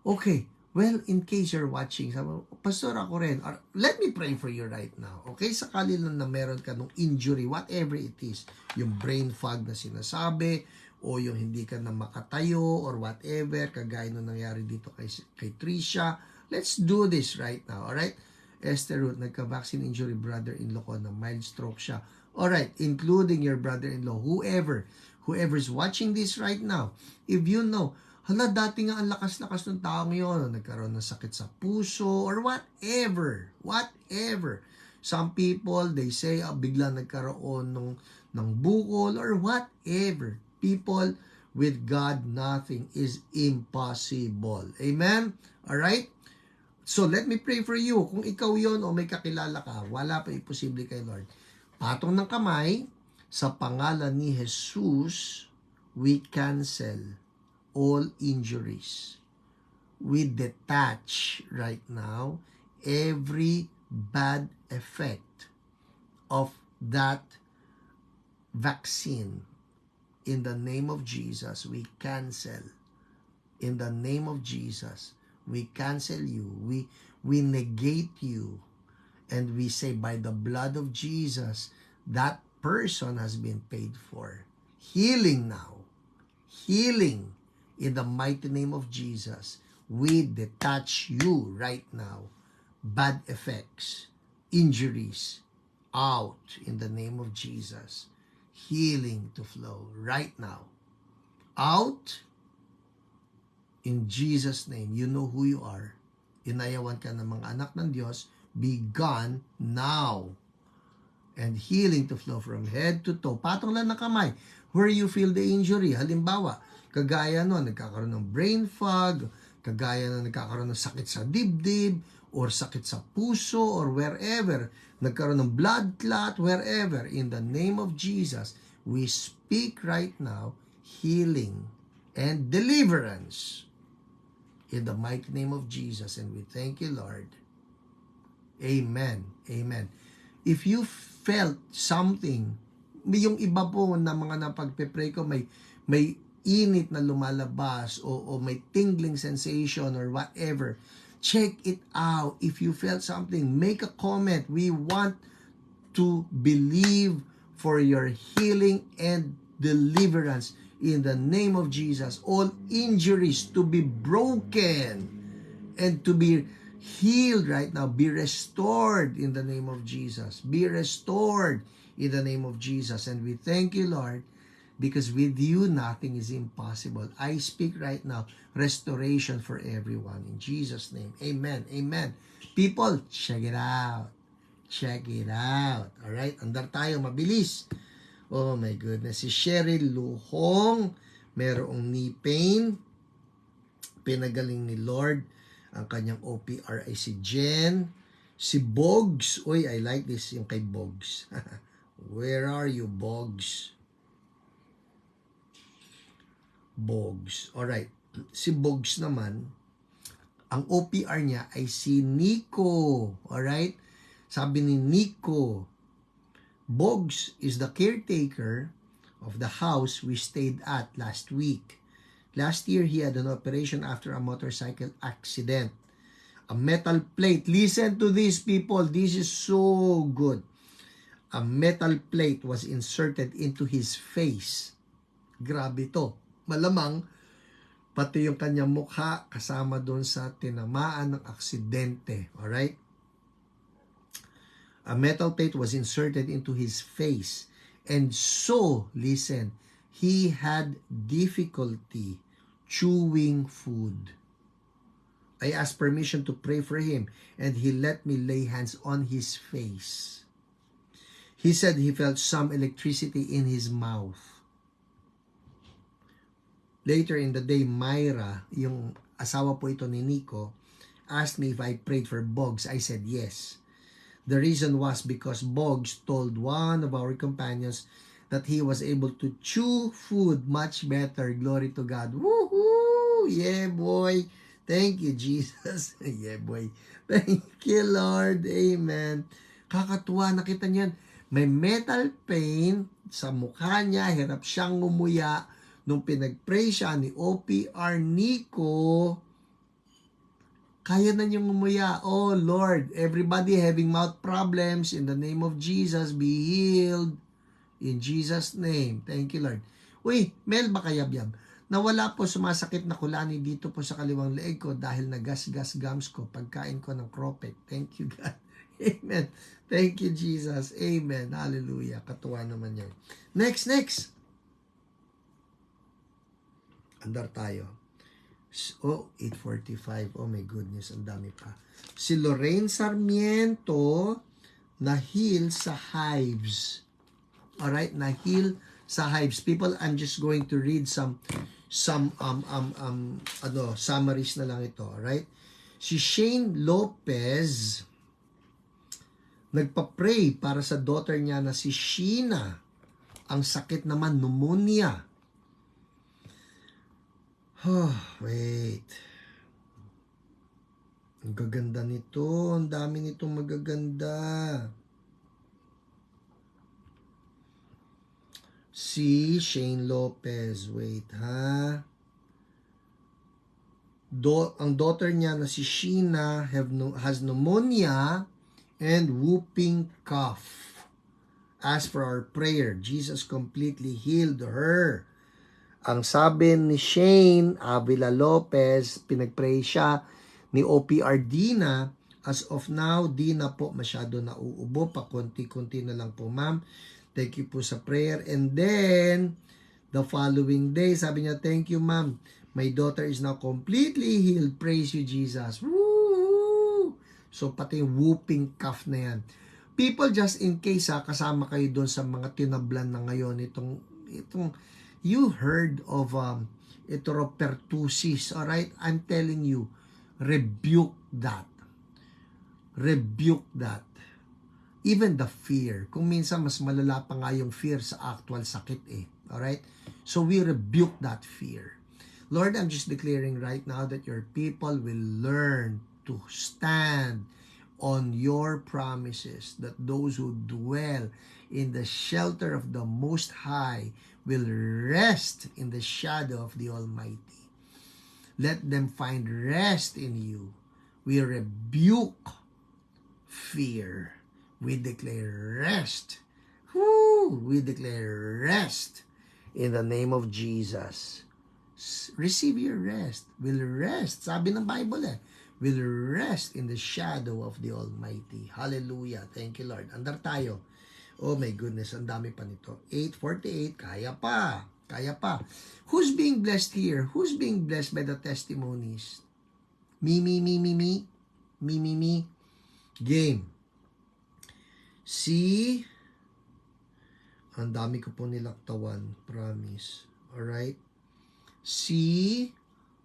Okay. Well, in case you're watching, sabi, pastor, ako rin. Let me pray for you right now. Okay? Sakali lang na meron ka ng injury, whatever it is, yung brain fog na sinasabi, o yung hindi ka na makatayo, or whatever, kagaya nung nangyari dito kay Trisha. Let's do this right now. Alright? Esther Ruth, nagka-vaccine injury, brother-in-law ko na mild stroke siya. Alright, including your brother-in-law, whoever whoever's watching this right now, if you know, hala, dati nga ang lakas-lakas ng taong yun, nagkaroon ng sakit sa puso, or whatever. Some people, they say, bigla nagkaroon ng bukol, or whatever. People, with God, nothing is impossible. Amen? Alright? So, let me pray for you. Kung ikaw yon o may kakilala ka, wala pa imposible kay Lord. Patong ng kamay, sa pangalan ni Jesus, we cancel all injuries. We detach right now every bad effect of that vaccine. In the name of Jesus, we cancel. In the name of Jesus, we cancel you. We negate you. And we say, by the blood of Jesus, that person has been paid for. Healing now. Healing in the mighty name of Jesus. We detach you right now. Bad effects, injuries, out in the name of Jesus. Healing to flow right now. Out in Jesus' name. You know who you are. Inayawan ka ng mga anak ng Diyos. Be gone now. And healing to flow from head to toe. Patong lang ng kamay. Where you feel the injury. Halimbawa, kagaya nun, nagkakaroon ng brain fog, kagaya nun, nagkakaroon ng sakit sa dibdib, or sakit sa puso, or wherever, nagkaroon ng blood clot, wherever, in the name of Jesus, we speak right now, healing and deliverance in the mighty name of Jesus. And we thank you, Lord. Amen. Amen. If you felt something, yung iba po na mga napagpe-pray ko, may init na lumalabas o may tingling sensation or whatever, check it out. If you felt something, make a comment. We want to believe for your healing and deliverance in the name of Jesus. All injuries to be broken and to be healed right now. Be restored in the name of Jesus. Be restored in the name of Jesus. And we thank you, Lord, because with you, nothing is impossible. I speak right now, restoration for everyone. In Jesus' name, amen, amen. People, check it out. Check it out. Alright, andar tayo, mabilis. Oh my goodness. Si Cheryl Luhong, merong knee pain. Pinagaling ni Lord. Ang kanyang OPR ay si Jen. Si Bogs. Uy, I like this, yung kay Bogs. Where are you, Bogs? Bogs. Alright. Si Bogs naman, ang OPR niya ay si Nico. Alright? Sabi ni Nico, Bogs is the caretaker of the house we stayed at last week. Last year, he had an operation after a motorcycle accident. A metal plate. Listen to this, people. This is so good. A metal plate was inserted into his face. Grabe to. Malamang, pati yung kanyang mukha kasama doon sa tinamaan ng aksidente. Alright? A metal plate was inserted into his face. And so, listen, he had difficulty chewing food. I asked permission to pray for him, and he let me lay hands on his face. He said he felt some electricity in his mouth. Later in the day, Myra, yung asawa po ito ni Nico, asked me if I prayed for Bogs. I said yes. The reason was because Bogs told one of our companions that he was able to chew food much better. Glory to God. Woohoo! Yeah, boy. Thank you, Jesus. Yeah, boy. Thank you, Lord. Amen. Kakatuwa, nakita niyan. May metal pain sa mukha niya. Hirap siyang ngumuya. Nung pinag-pray siya ni OPR Nico, kaya na niyang ngumuya. Oh, Lord, everybody having mouth problems, in the name of Jesus, be healed. In Jesus' name. Thank you, Lord. Uy, Mel, baka yabyab. Nawala po, sumasakit na kulani dito po sa kaliwang leeg ko dahil nagas-gas gums ko pagkain ko ng Cropec. Thank you, God. Amen. Thank you, Jesus. Amen. Hallelujah. Katuwa naman yan. Next. Andar tayo. Oh, 8:45. Oh my goodness, ang dami pa. Si Lorraine Sarmiento na-heal sa hives. Alright, na-heal sa hives. People, I'm just going to read some summaries na lang ito. Alright? Si Shane Lopez nagpa-pray para sa daughter niya na si Sheena. Ang sakit naman, pneumonia. Oh, wait. Ang gaganda nito. Ang dami nitong magaganda. Si Shane Lopez. Wait, ha? Ang daughter niya na si Sheena has pneumonia and whooping cough. As for our prayer, Jesus completely healed her. Ang sabi ni Shane Avila Lopez, pinagpray siya ni OPRD na, as of now, di na po masyado nauubo, pa konti-konti na lang po, ma'am. Thank you po sa prayer. And then, the following day, sabi niya, thank you, ma'am. My daughter is now completely healed. Praise you, Jesus. Woo! So, pati whooping cough na yan. People, just in case, kasama kayo doon sa mga tinablan na ngayon, itong you heard of pertussis, alright? I'm telling you, rebuke that. Rebuke that. Even the fear. Kung minsan mas malala pa nga yung fear sa actual sakit eh. Alright? So we rebuke that fear. Lord, I'm just declaring right now that your people will learn to stand on your promises, that those who dwell in the shelter of the Most High will rest in the shadow of the Almighty. Let them find rest in you. We rebuke fear. We declare rest. Woo! We declare rest in the name of Jesus. Receive your rest. Will rest. Sabi ng Bible will rest in the shadow of the Almighty. Hallelujah. Thank you, Lord. Andar tayo. Oh my goodness, ang dami pa nito. 8:48, kaya pa. Kaya pa. Who's being blessed here? Who's being blessed by the testimonies? Me. Game. Si, ang dami ko po nilaktawan, promise. Alright? Si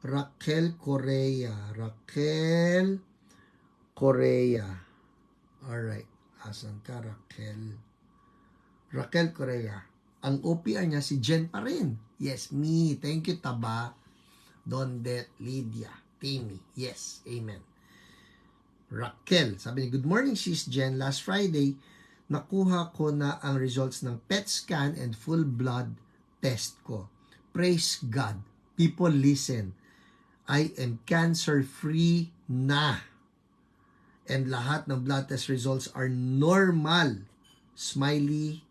Raquel Correa. Alright. Asan ka, Raquel? Raquel Correa. Ang OPR niya si Jen pa rin. Yes, me. Thank you, Taba. Dondet, Lydia, Timmy. Yes, amen. Raquel, sabi niya, good morning, sis Jen. Last Friday, nakuha ko na ang results ng PET scan and full blood test ko. Praise God. People, listen. I am cancer-free na. And lahat ng blood test results are normal. Smiley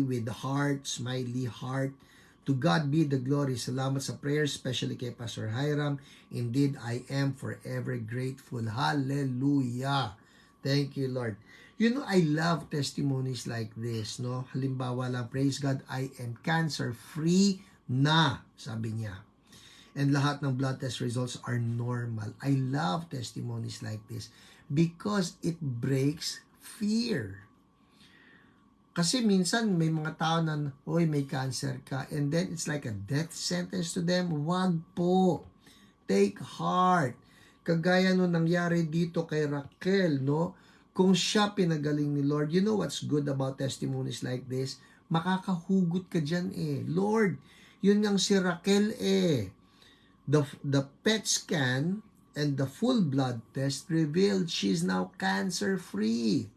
with the heart, smiley heart. To God be the glory. Salamat sa prayers, especially kay Pastor Hiram. Indeed, I am forever grateful. Hallelujah. Thank you, Lord. You know, I love testimonies like this, no? Halimbawa lang, praise God, I am cancer-free na, sabi niya. And lahat ng blood test results are normal. I love testimonies like this because it breaks fear. Kasi minsan may mga tao na, oy, may cancer ka, and then it's like a death sentence to them. Wag po. Take heart. Kagaya no nangyari dito kay Raquel, no? Kung siya pinagaling ni Lord, you know what's good about testimonies like this? Makakahugot ka dyan eh. Lord, yun nga si Raquel eh. The PET scan and the full blood test revealed she's now cancer-free.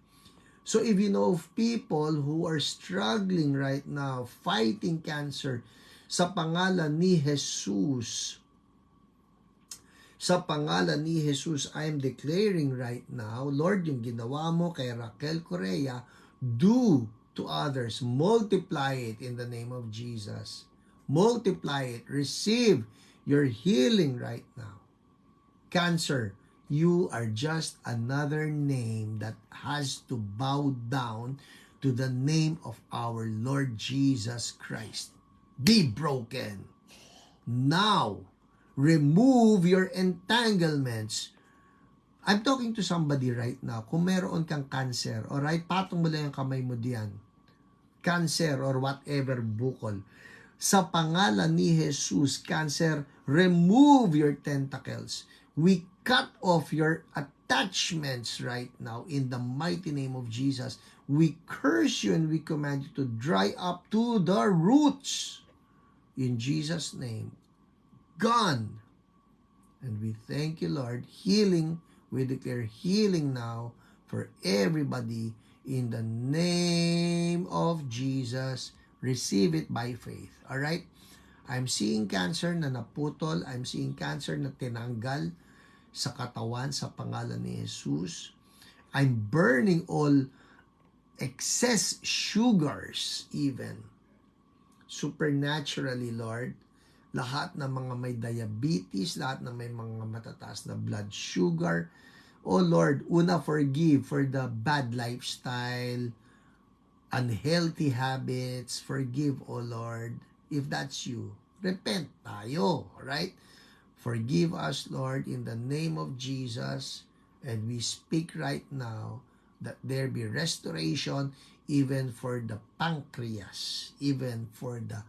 So if you know of people who are struggling right now, fighting cancer, sa pangalan ni Jesus, I am declaring right now, Lord, yung ginawa mo kay Raquel Correa, do to others. Multiply it in the name of Jesus. Multiply it. Receive your healing right now. Cancer, you are just another name that has to bow down to the name of our Lord Jesus Christ. Be broken. now. Remove your entanglements. I'm talking to somebody right now. Kung meron kang cancer, alright, patong mo lang yung kamay mo diyan. Cancer or whatever bukol. Sa pangalan ni Jesus, cancer, remove your tentacles. We cut off your attachments right now in the mighty name of Jesus. We curse you and we command you to dry up to the roots. In Jesus' name. Gone. And we thank you, Lord. Healing. We declare healing now for everybody in the name of Jesus. Receive it by faith. Alright? I'm seeing cancer na naputol. I'm seeing cancer na tinanggal sa katawan sa pangalan ni Jesus. I'm burning all excess sugars even. Supernaturally, Lord. Lahat ng mga may diabetes, lahat ng may mga matataas na blood sugar. Oh Lord, una forgive for the bad lifestyle, unhealthy habits. Forgive, oh Lord, if that's you. Repent tayo, alright? Forgive us, Lord, in the name of Jesus. And we speak right now that there be restoration even for the pancreas, even for the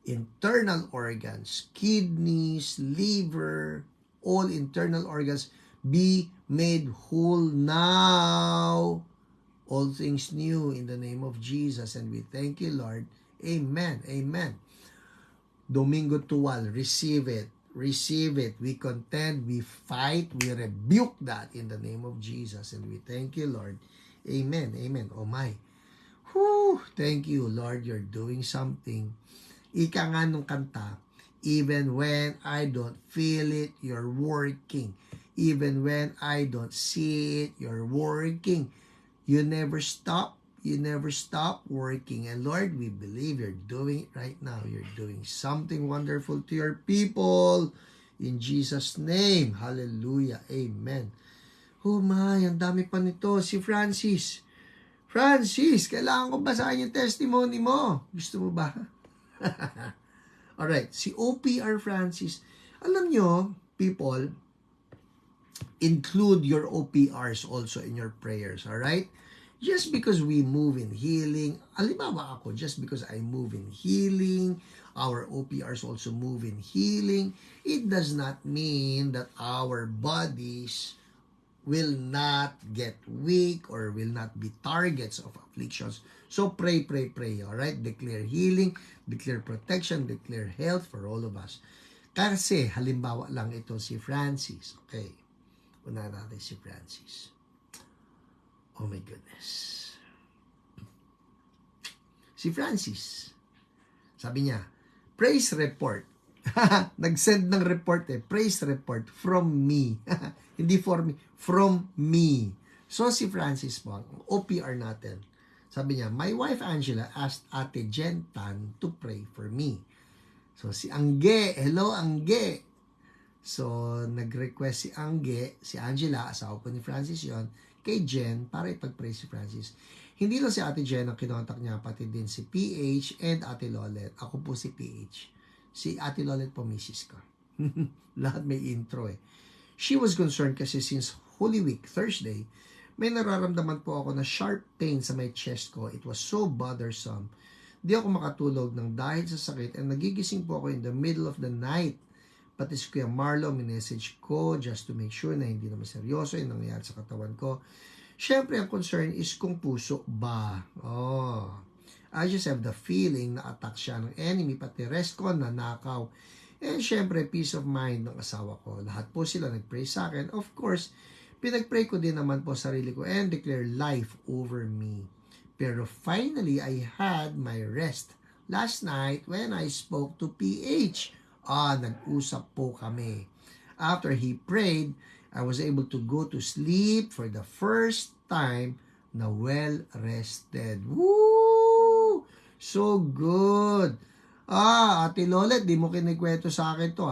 internal organs, kidneys, liver, all internal organs be made whole now. All things new in the name of Jesus. And we thank you, Lord. Amen. Amen. Domingo Tuwal, receive it. Receive it. We contend, we fight, we rebuke that in the name of Jesus. And we thank you, Lord. Amen. Amen. Oh my. Whew. Thank you, Lord. You're doing something. Ika nga nung kanta, even when I don't feel it, you're working. Even when I don't see it, you're working. You never stop. You never stop working. And Lord, we believe you're doing it right now. You're doing something wonderful to your people. In Jesus' name. Hallelujah. Amen. Oh my, ang dami pa nito. Si Francis. Francis, kailangan ko basahin yung testimony mo. Gusto mo ba? Alright, si OPR Francis. Alam nyo, people, include your OPRs also in your prayers, alright? Just because we move in healing, halimbawa ako, just because I move in healing, our OPRs also move in healing, it does not mean that our bodies will not get weak or will not be targets of afflictions. So pray, pray, pray, alright? Declare healing, declare protection, declare health for all of us. Kasi, halimbawa lang ito si Francis. Okay. Una natin si Francis. Oh my goodness. Si Francis, sabi niya, praise report. Nag-send ng report praise report from me. Hindi for me, from me. So si Francis po, ang OPR natin, sabi niya, my wife Angela asked Ate Jen Tan to pray for me. So si Angge, hello Angge. So nag-request si Angge, si Angela, asawa po ni Francis yon, kay Jen para ipag-pray si Francis. Hindi lang si Ate Jen ang kinontak niya, pati din si PH and Ate Lolet. Ako po si PH. Si Ate Lolet po, misis ko. Lahat may intro She was concerned kasi since Holy Week, Thursday, may nararamdaman po ako na sharp pain sa my chest ko. It was so bothersome. Di ako makatulog ng dahil sa sakit and nagigising po ako in the middle of the night. Pati si Kuya Marlo, minessage ko just to make sure na hindi naman seryoso yung nangyayari sa katawan ko. Siyempre, ang concern is kung puso ba. I just have the feeling na attack siya ng enemy, pati rest ko, nanakaw. And syempre, peace of mind ng asawa ko. Lahat po sila nag-pray sa akin. Of course, pinag-pray ko din naman po sarili ko and declare life over me. Pero finally, I had my rest last night when I spoke to PH. Nag-usap po kami. After he prayed, I was able to go to sleep for the first time na well-rested. Woo! So good! Ate Lolet, di mo kinikwento sa akin to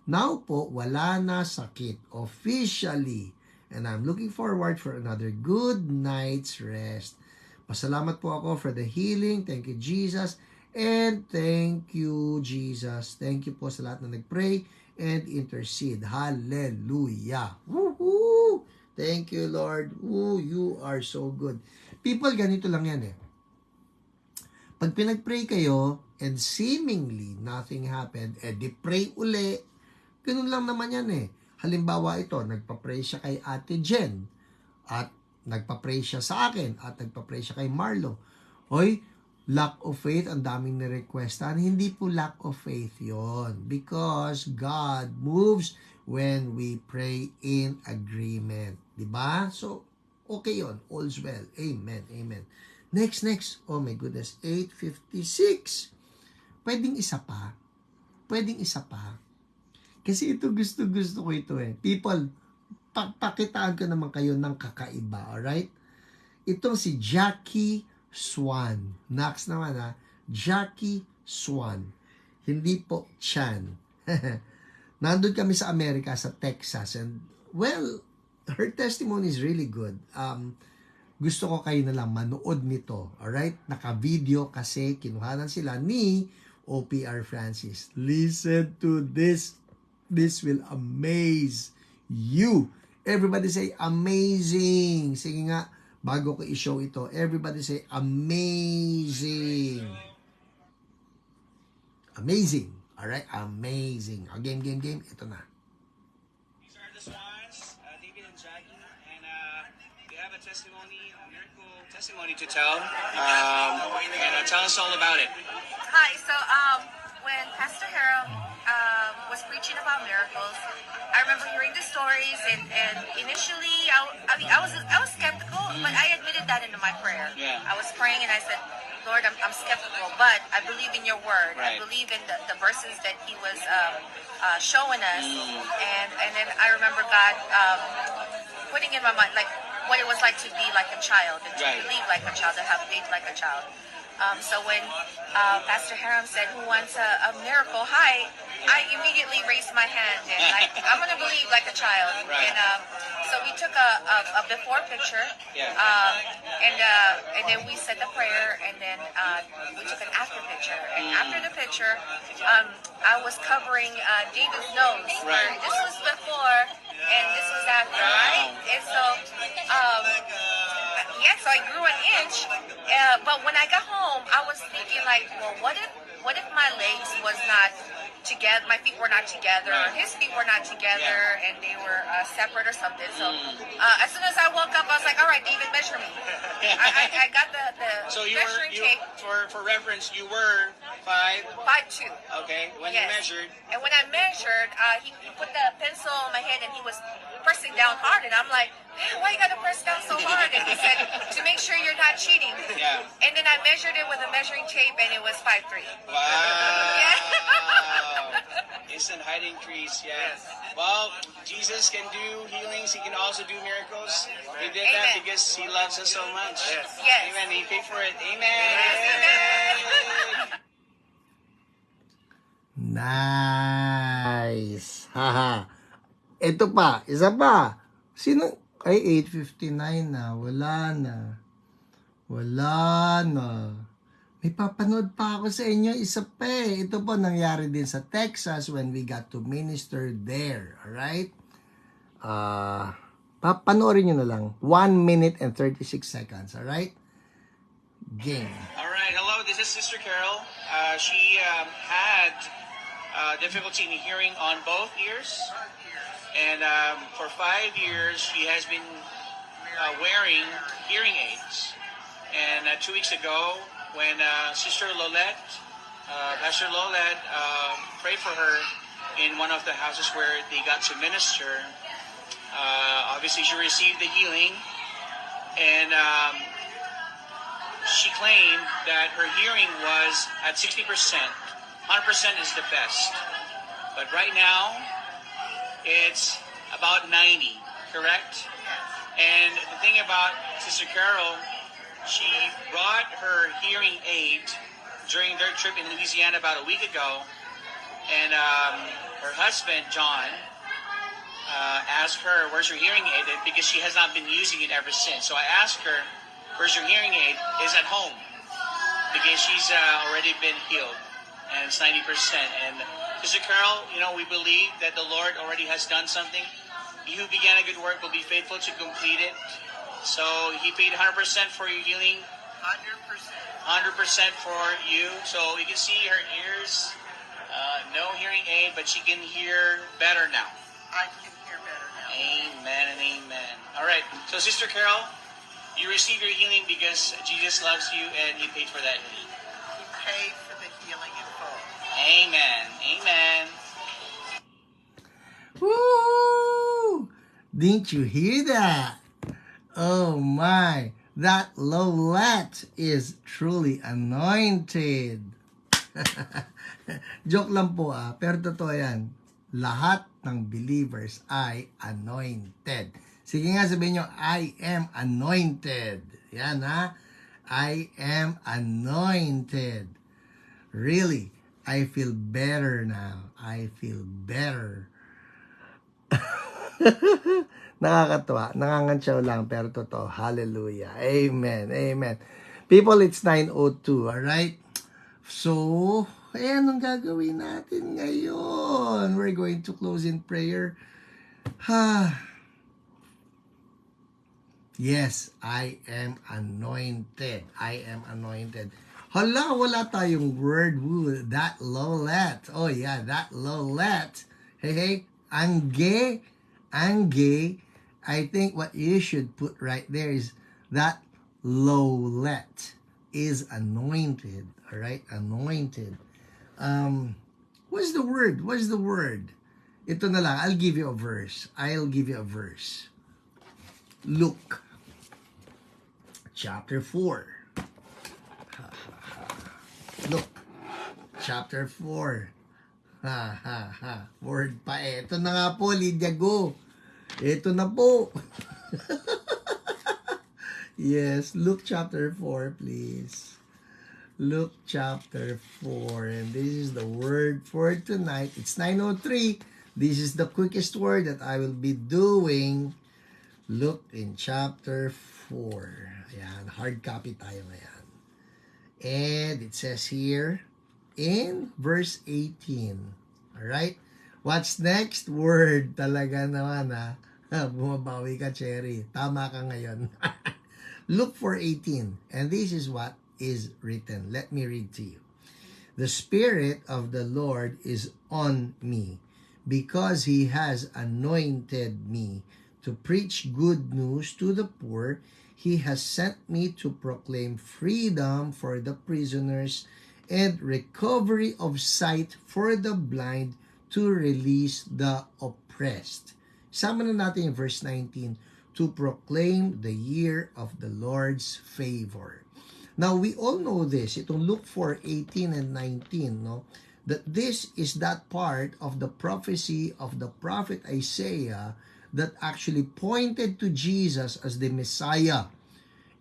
Now po, wala na sakit. Officially. And I'm looking forward for another good night's rest. Pasalamat po ako for the healing. Thank you, Jesus. And thank you, Jesus. Thank you po sa lahat na nag-pray and intercede. Hallelujah. Woohoo! Thank you, Lord. Ooh, you are so good. People, ganito lang yan eh. Pag pinag-pray kayo and seemingly nothing happened, di pray uli. Ganun lang naman yan eh. Halimbawa ito, nagpa-pray siya kay Ate Jen at nagpa-pray siya sa akin at nagpa-pray siya kay Marlo. Hoy, lack of faith, ang daming ni-requestan. Hindi po lack of faith yon, because God moves when we pray in agreement. Diba? So, okay yon. All's well. Amen. Amen. Next. Oh my goodness. 8:56. Pwedeng isa pa. Kasi ito gusto ko ito eh. People, pakitaan ko naman kayo ng kakaiba. Alright? Itong si Jackie Swan. Next naman ha. Jackie Swan. Hindi po Chan. Nandun kami sa Amerika, sa Texas. And well, her testimony is really good. Gusto ko kayo na lang manood nito. Alright? Naka-video kasi kinuhanan sila ni OPR Francis. Listen to this. This will amaze you. Everybody say amazing. Sige nga, bago ko i-show ito. Everybody say amazing. Amazing. Alright? Amazing. Game. Ito na. These are the Swans, David and Jackie, and they have a testimony, a miracle testimony to tell. And tell us all about it. Hi. So, when Pastor Harold was preaching about miracles, I remember hearing the stories, and initially, I was skeptical, but I admitted that into my prayer. Yeah. I was praying, and I said, Lord, I'm skeptical, but I believe in your word. Right. I believe in the verses that he was showing us, and then I remember God putting in my mind, like, what it was like to be like a child, and to Right. believe like a child, to have faith like a child. So when Pastor Haram said, who wants a miracle? Hi, I immediately raised my hand, and I'm going to believe like a child. Right. And so we took a before picture, Yeah. and then we said the prayer, and then we took an after picture. And after the picture, I was covering David's nose. Right. This was before, and this was after, right? And so, yeah, so I grew an inch. But when I got home, I was thinking like, well, what if my legs was not together, my feet were not together, or his feet were not together, and they were separate or something. So as soon as I woke up, I was like, all right, David, measure me. I got the So measuring tape. for reference, you were 5'2". okay, when Yes. you measured. And when I measured, he put the pencil on my head, and he was pressing down hard, and I'm like, man, why you gotta press down so hard? And he said, to make sure you're not cheating. Yeah. And then I measured it with a measuring tape, and it was 5'3". Wow. Yeah. Instant height increase, yeah. Well, Jesus can do healings. He can also do miracles. He did that Amen. because he loves us so much. Yes. Amen. He paid for it. Amen. Amen. Nice. Haha. Ito pa, isa pa. Sino? Ay, 8:59 na. Wala na. May papanood pa ako sa inyo. Isa pa eh. Ito po nangyari din sa Texas when we got to minister there. Alright? Papanoorin nyo na lang. 1 minute and 36 seconds. Alright? Game. All right. Hello, this is Sister Carol. She had difficulty in hearing on both ears. And for 5 years, she has been wearing hearing aids. And 2 weeks ago, when Sister Lolette, Pastor Lolette, prayed for her in one of the houses where they got to minister, obviously she received the healing. And she claimed that her hearing was at 60%. 100% is the best. But right now, it's about 90, correct? And the thing about Sister Carol, she brought her hearing aid during their trip in Louisiana about a week ago. And her husband, John, asked her, where's your hearing aid? Because she has not been using it ever since. So I asked her, where's your hearing aid? It's at home. because she's already been healed, and it's 90%. And Sister Carol, we believe that the Lord already has done something. He who began a good work will be faithful to complete it. So He paid 100% for your healing. 100% for you. So you can see her ears, no hearing aid, but she can hear better now. I can hear better now. Amen and amen. All right. So Sister Carol, you received your healing because Jesus loves you and He paid for that healing. He paid for the healing in full. Amen. Amen. Woo! Didn't you hear that? Oh my, that Lowlat is truly anointed. Joke lang po pero totoo yan. Lahat ng believers ay anointed. Sige nga, sabihin nyo, I am anointed. Yan I am anointed. Really, I feel better now. I feel better. Nakakatawa. Nakangantsaw lang, pero totoo. Hallelujah. Amen. Amen. People, it's 9:02. Alright? So, anong gagawin natin ngayon? We're going to close in prayer. Yes, I am anointed. I am anointed. Hala, wala tayong word. Ooh, that Lowlat. Oh yeah, that Lowlat. Hey, angge. I think what you should put right there is that Lowlat is anointed. All right, anointed. What's the word? What's the word? Ito na lang. I'll give you a verse. Luke chapter 4. Luke chapter 4. Word pa eh. Ito na nga po, Lydia, go. Ito na po. Yes, Luke chapter 4, please. Luke chapter 4. And this is the word for tonight. It's 9:03. This is the quickest word that I will be doing. Look in chapter 4. Ayan, hard copy tayo ngayon. And it says here in verse 18. Alright? What's next? Word talaga naman bumabawi ka, Cherry. Tama ka ngayon. Look for 18. And this is what is written. Let me read to you. The Spirit of the Lord is on me because He has anointed me to preach good news to the poor. He has sent me to proclaim freedom for the prisoners and recovery of sight for the blind, to release the oppressed. Sama na natin yung verse 19, to proclaim the year of the Lord's favor. Now, we all know this, itong Luke 4:18 and 19, no? That this is that part of the prophecy of the prophet Isaiah that actually pointed to Jesus as the Messiah.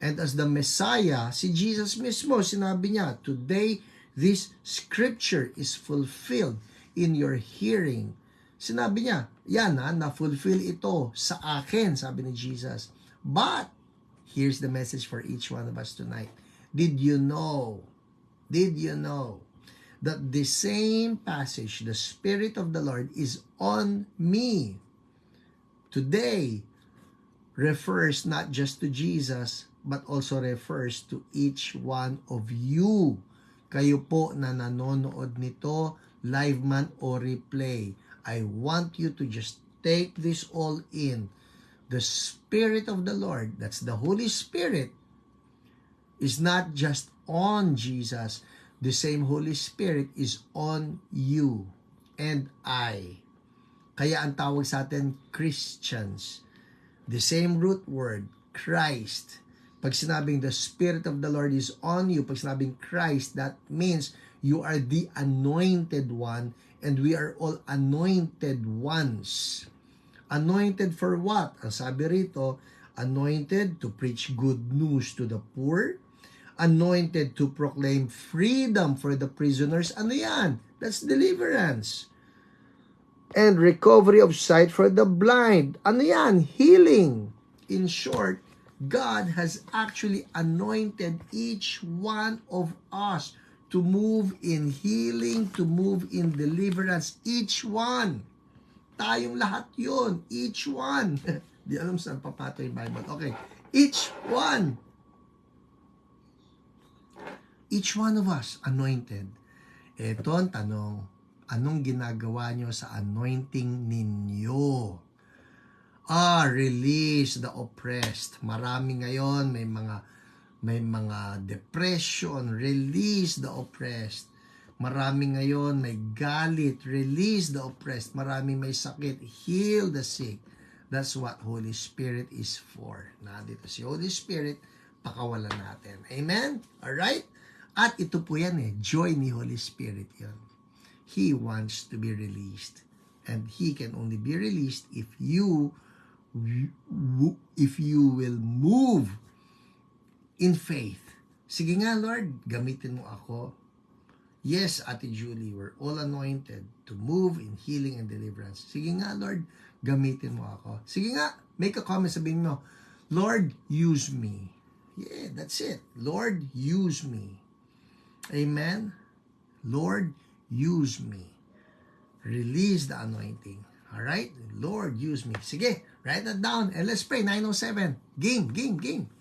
And as the Messiah, si Jesus mismo, sinabi niya, today, this scripture is fulfilled in your hearing. Sinabi niya, yan na-fulfill ito sa akin, sabi ni Jesus. But, here's the message for each one of us tonight. Did you know that the same passage, the Spirit of the Lord is on me today, refers not just to Jesus, but also refers to each one of you. Kayo po na nanonood nito, live man o replay. I want you to just take this all in. The Spirit of the Lord, that's the Holy Spirit, is not just on Jesus. The same Holy Spirit is on you and I. Kaya ang tawag sa atin, Christians. The same root word, Christ. Pag sinabing the Spirit of the Lord is on you, pag sinabing Christ, that means you are the anointed one and we are all anointed ones. Anointed for what? Ang sabi rito, anointed to preach good news to the poor, anointed to proclaim freedom for the prisoners. Ano yan? That's deliverance. And recovery of sight for the blind. Ano yan? Healing. In short, God has actually anointed each one of us to move in healing, to move in deliverance. Each one. Tayong lahat yun. Each one. Di alam saan papato yung Bible. Okay. Each one. Each one of us anointed. Ito ang tanong, anong ginagawa nyo sa anointing ninyo? Release the oppressed. Marami ngayon, may mga depression. Release the oppressed. Marami ngayon, may galit. Release the oppressed. Marami may sakit. Heal the sick. That's what Holy Spirit is for. Nandito si Holy Spirit, pakawalan natin. Amen? Alright? At ito po yan joy ni Holy Spirit yan. He wants to be released. And He can only be released if you will move in faith. Sige nga, Lord, gamitin mo ako. Yes, Ate Julie, we're all anointed to move in healing and deliverance. Sige nga, Lord, gamitin mo ako. Sige nga, make a comment, sabihin mo, Lord, use me. Yeah, that's it. Lord, use me. Amen? Lord, use me. Release the anointing. Alright? Lord, use me. Sige, write that down and let's pray. 9:07. Game.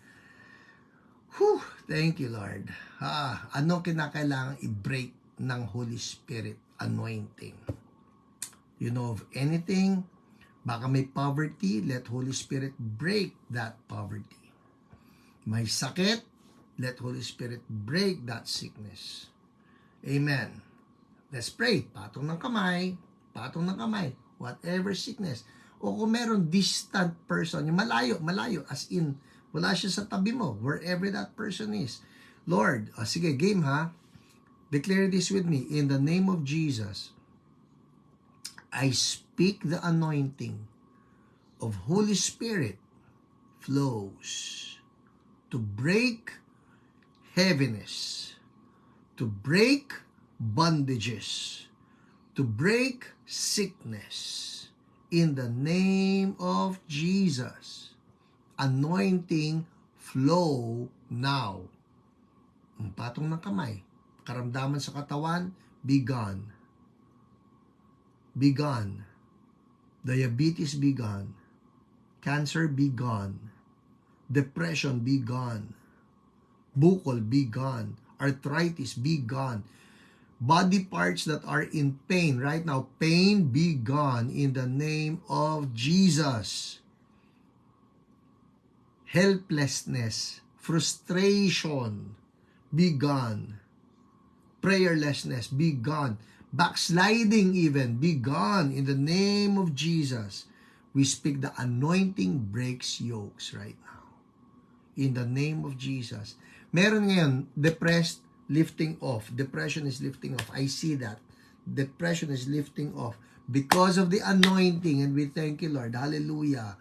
Whew, thank you, Lord. Ano kinakailangan i-break ng Holy Spirit anointing? You know of anything? Baka may poverty, let Holy Spirit break that poverty. May sakit, let Holy Spirit break that sickness. Amen. Let's pray. Patong ng kamay. Whatever sickness. O kung meron distant person, yung malayo, as in, wala siya sa tabi mo, wherever that person is. Lord, sige, game ha. Declare this with me. In the name of Jesus, I speak the anointing of Holy Spirit flows to break heaviness, to break bondages, to break sickness. In the name of Jesus, anointing flow now. Ang patong ng kamay, karamdaman sa katawan, be gone. Be gone. Diabetes, be gone. Cancer, be gone. Depression, be gone. Bukol, be gone. Arthritis, be gone. Body parts that are in pain right now, pain be gone in the name of Jesus. Helplessness, frustration, be gone. Prayerlessness, be gone. Backsliding even, be gone in the name of Jesus. We speak the anointing breaks yokes right now. In the name of Jesus. Meron ngayon, depressed, lifting off. Depression is lifting off. I see that. Depression is lifting off because of the anointing, and we thank you, Lord. Hallelujah.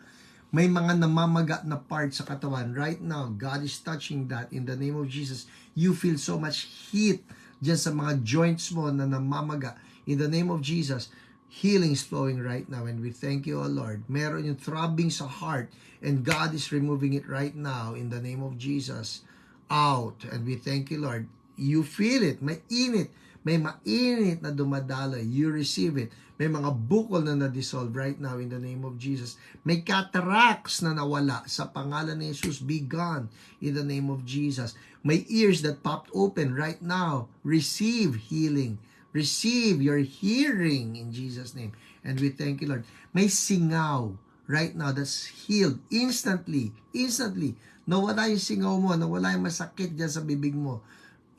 May mga namamaga na parts sa katawan. Right now, God is touching that in the name of Jesus. You feel so much heat dyan sa mga joints mo na namamaga. In the name of Jesus, healing is flowing right now, and we thank you, O Lord. Meron yung throbbing sa heart, and God is removing it right now in the name of Jesus. Out. And we thank you, Lord. You feel it. May init. May mainit na dumadaloy. You receive it. May mga bukol na na-dissolve right now in the name of Jesus. May cataracts na nawala sa pangalan ni Jesus. Be gone in the name of Jesus. May ears that popped open right now. Receive healing. Receive your hearing in Jesus' name. And we thank you, Lord. May singaw right now that's healed instantly. Instantly. Nawala yung singaw mo. Nawala yung masakit dyan sa bibig mo.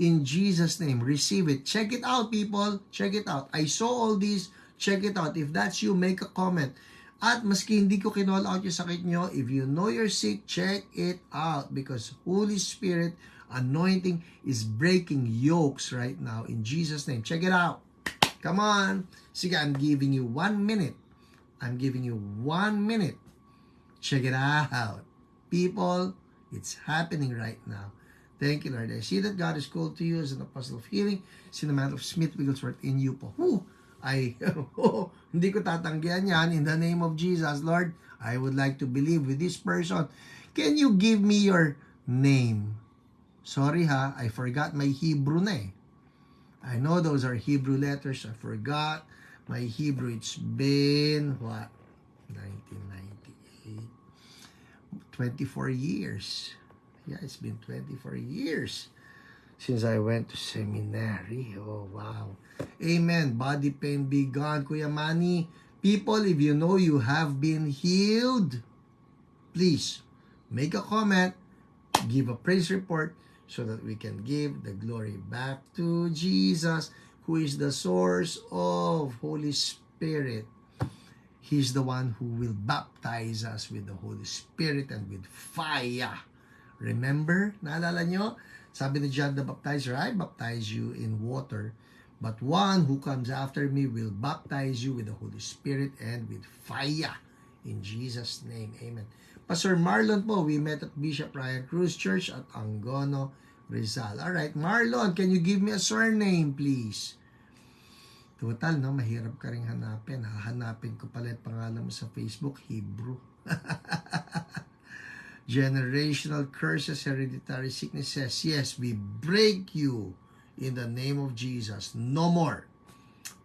In Jesus' name, receive it. Check it out, people. Check it out. I saw all these. Check it out. If that's you, make a comment. At maski hindi ko kinall out yung sakit nyo, if you know you're sick, check it out. Because Holy Spirit anointing is breaking yokes right now. In Jesus' name. Check it out. Come on. Sige, I'm giving you 1 minute. I'm giving you 1 minute. Check it out. People, it's happening right now. Thank you, Lord. I see that God is called to you as an apostle of healing. See the man of Smith Wigglesworth in you po. Hindi ko tatanggihan yan in the name of Jesus, Lord. I would like to believe with this person. Can you give me your name? Sorry ha, I forgot my Hebrew na eh. I know those are Hebrew letters. I forgot my Hebrew. It's been, what? 1998. 24 years. Yeah, it's been 24 years since I went to seminary. Oh, wow. Amen. Body pain be gone, Kuya Manny. People, if you know you have been healed, please make a comment, give a praise report, so that we can give the glory back to Jesus, who is the source of Holy Spirit. He's the one who will baptize us with the Holy Spirit and with fire. Remember? Naalala nyo? Sabi ni John the Baptizer, I baptize you in water, but one who comes after me will baptize you with the Holy Spirit and with fire. In Jesus' name, amen. Pastor Marlon po, we met at Bishop Ryan Cruz Church at Angono, Rizal. Alright, Marlon, can you give me a surname, please? Total, no? Mahirap ka rin hanapin. Hahanapin ko pala yung pangalan mo sa Facebook, Hebrew. Generational curses, hereditary sicknesses. Yes, we break you in the name of Jesus. No more.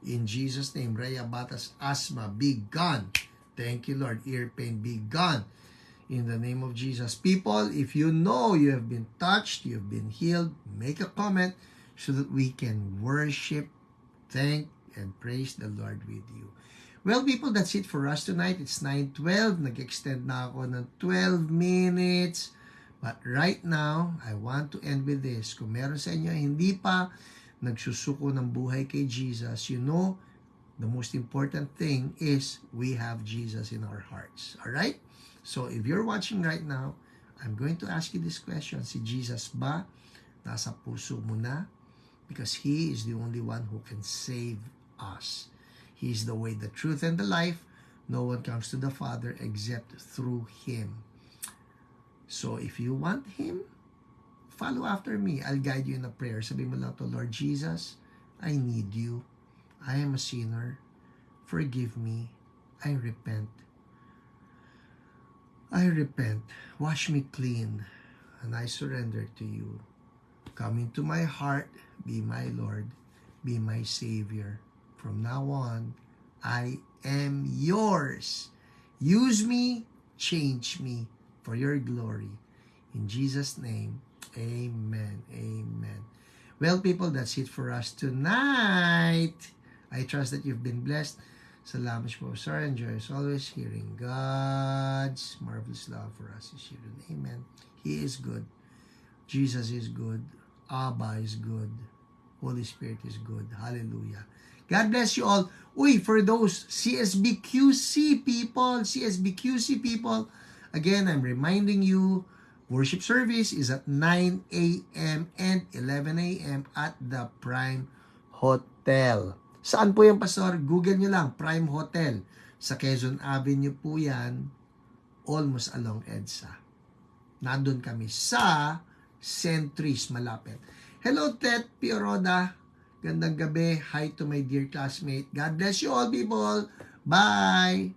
In Jesus' name, Rhea Batas, asthma, be gone. Thank you, Lord. Ear pain, be gone. In the name of Jesus. People, if you know you have been touched, you have been healed, make a comment so that we can worship, thank, and praise the Lord with you. Well, people, that's it for us tonight. It's 9:12. Nag-extend na ako ng 12 minutes. But right now, I want to end with this. Kung meron sa inyo hindi pa nagsusuko ng buhay kay Jesus, you know, the most important thing is we have Jesus in our hearts. Alright? So, if you're watching right now, I'm going to ask you this question. Si Jesus ba nasa puso mo na? Because He is the only one who can save us. He is the way, the truth, and the life. No one comes to the Father except through Him. So, if you want Him, follow after me. I'll guide you in a prayer. Sabi mo lang to, Lord Jesus, I need you. I am a sinner. Forgive me. I repent. I repent. Wash me clean. And I surrender to you. Come into my heart. Be my Lord. Be my Savior. From now on, I am yours. Use me. Change me for your glory. In Jesus' name, amen. Amen. Well, people, that's it for us tonight. I trust that you've been blessed. Salamat po, sir. Enjoy as always hearing God's marvelous love for us is here. Amen. He is good. Jesus is good. Abba is good. Holy Spirit is good. Hallelujah. God bless you all. Uy, for those CSBQC people, again, I'm reminding you, worship service is at 9 a.m. and 11 a.m. at the Prime Hotel. Saan po yan, Pastor? Google nyo lang, Prime Hotel. Sa Quezon Avenue po yan, almost along EDSA. Nandun kami sa Centris, malapit. Hello, Tet Pioroda. Gandang gabi. Hi to my dear classmate. God bless you all, people. Bye!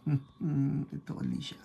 Ito, Alicia.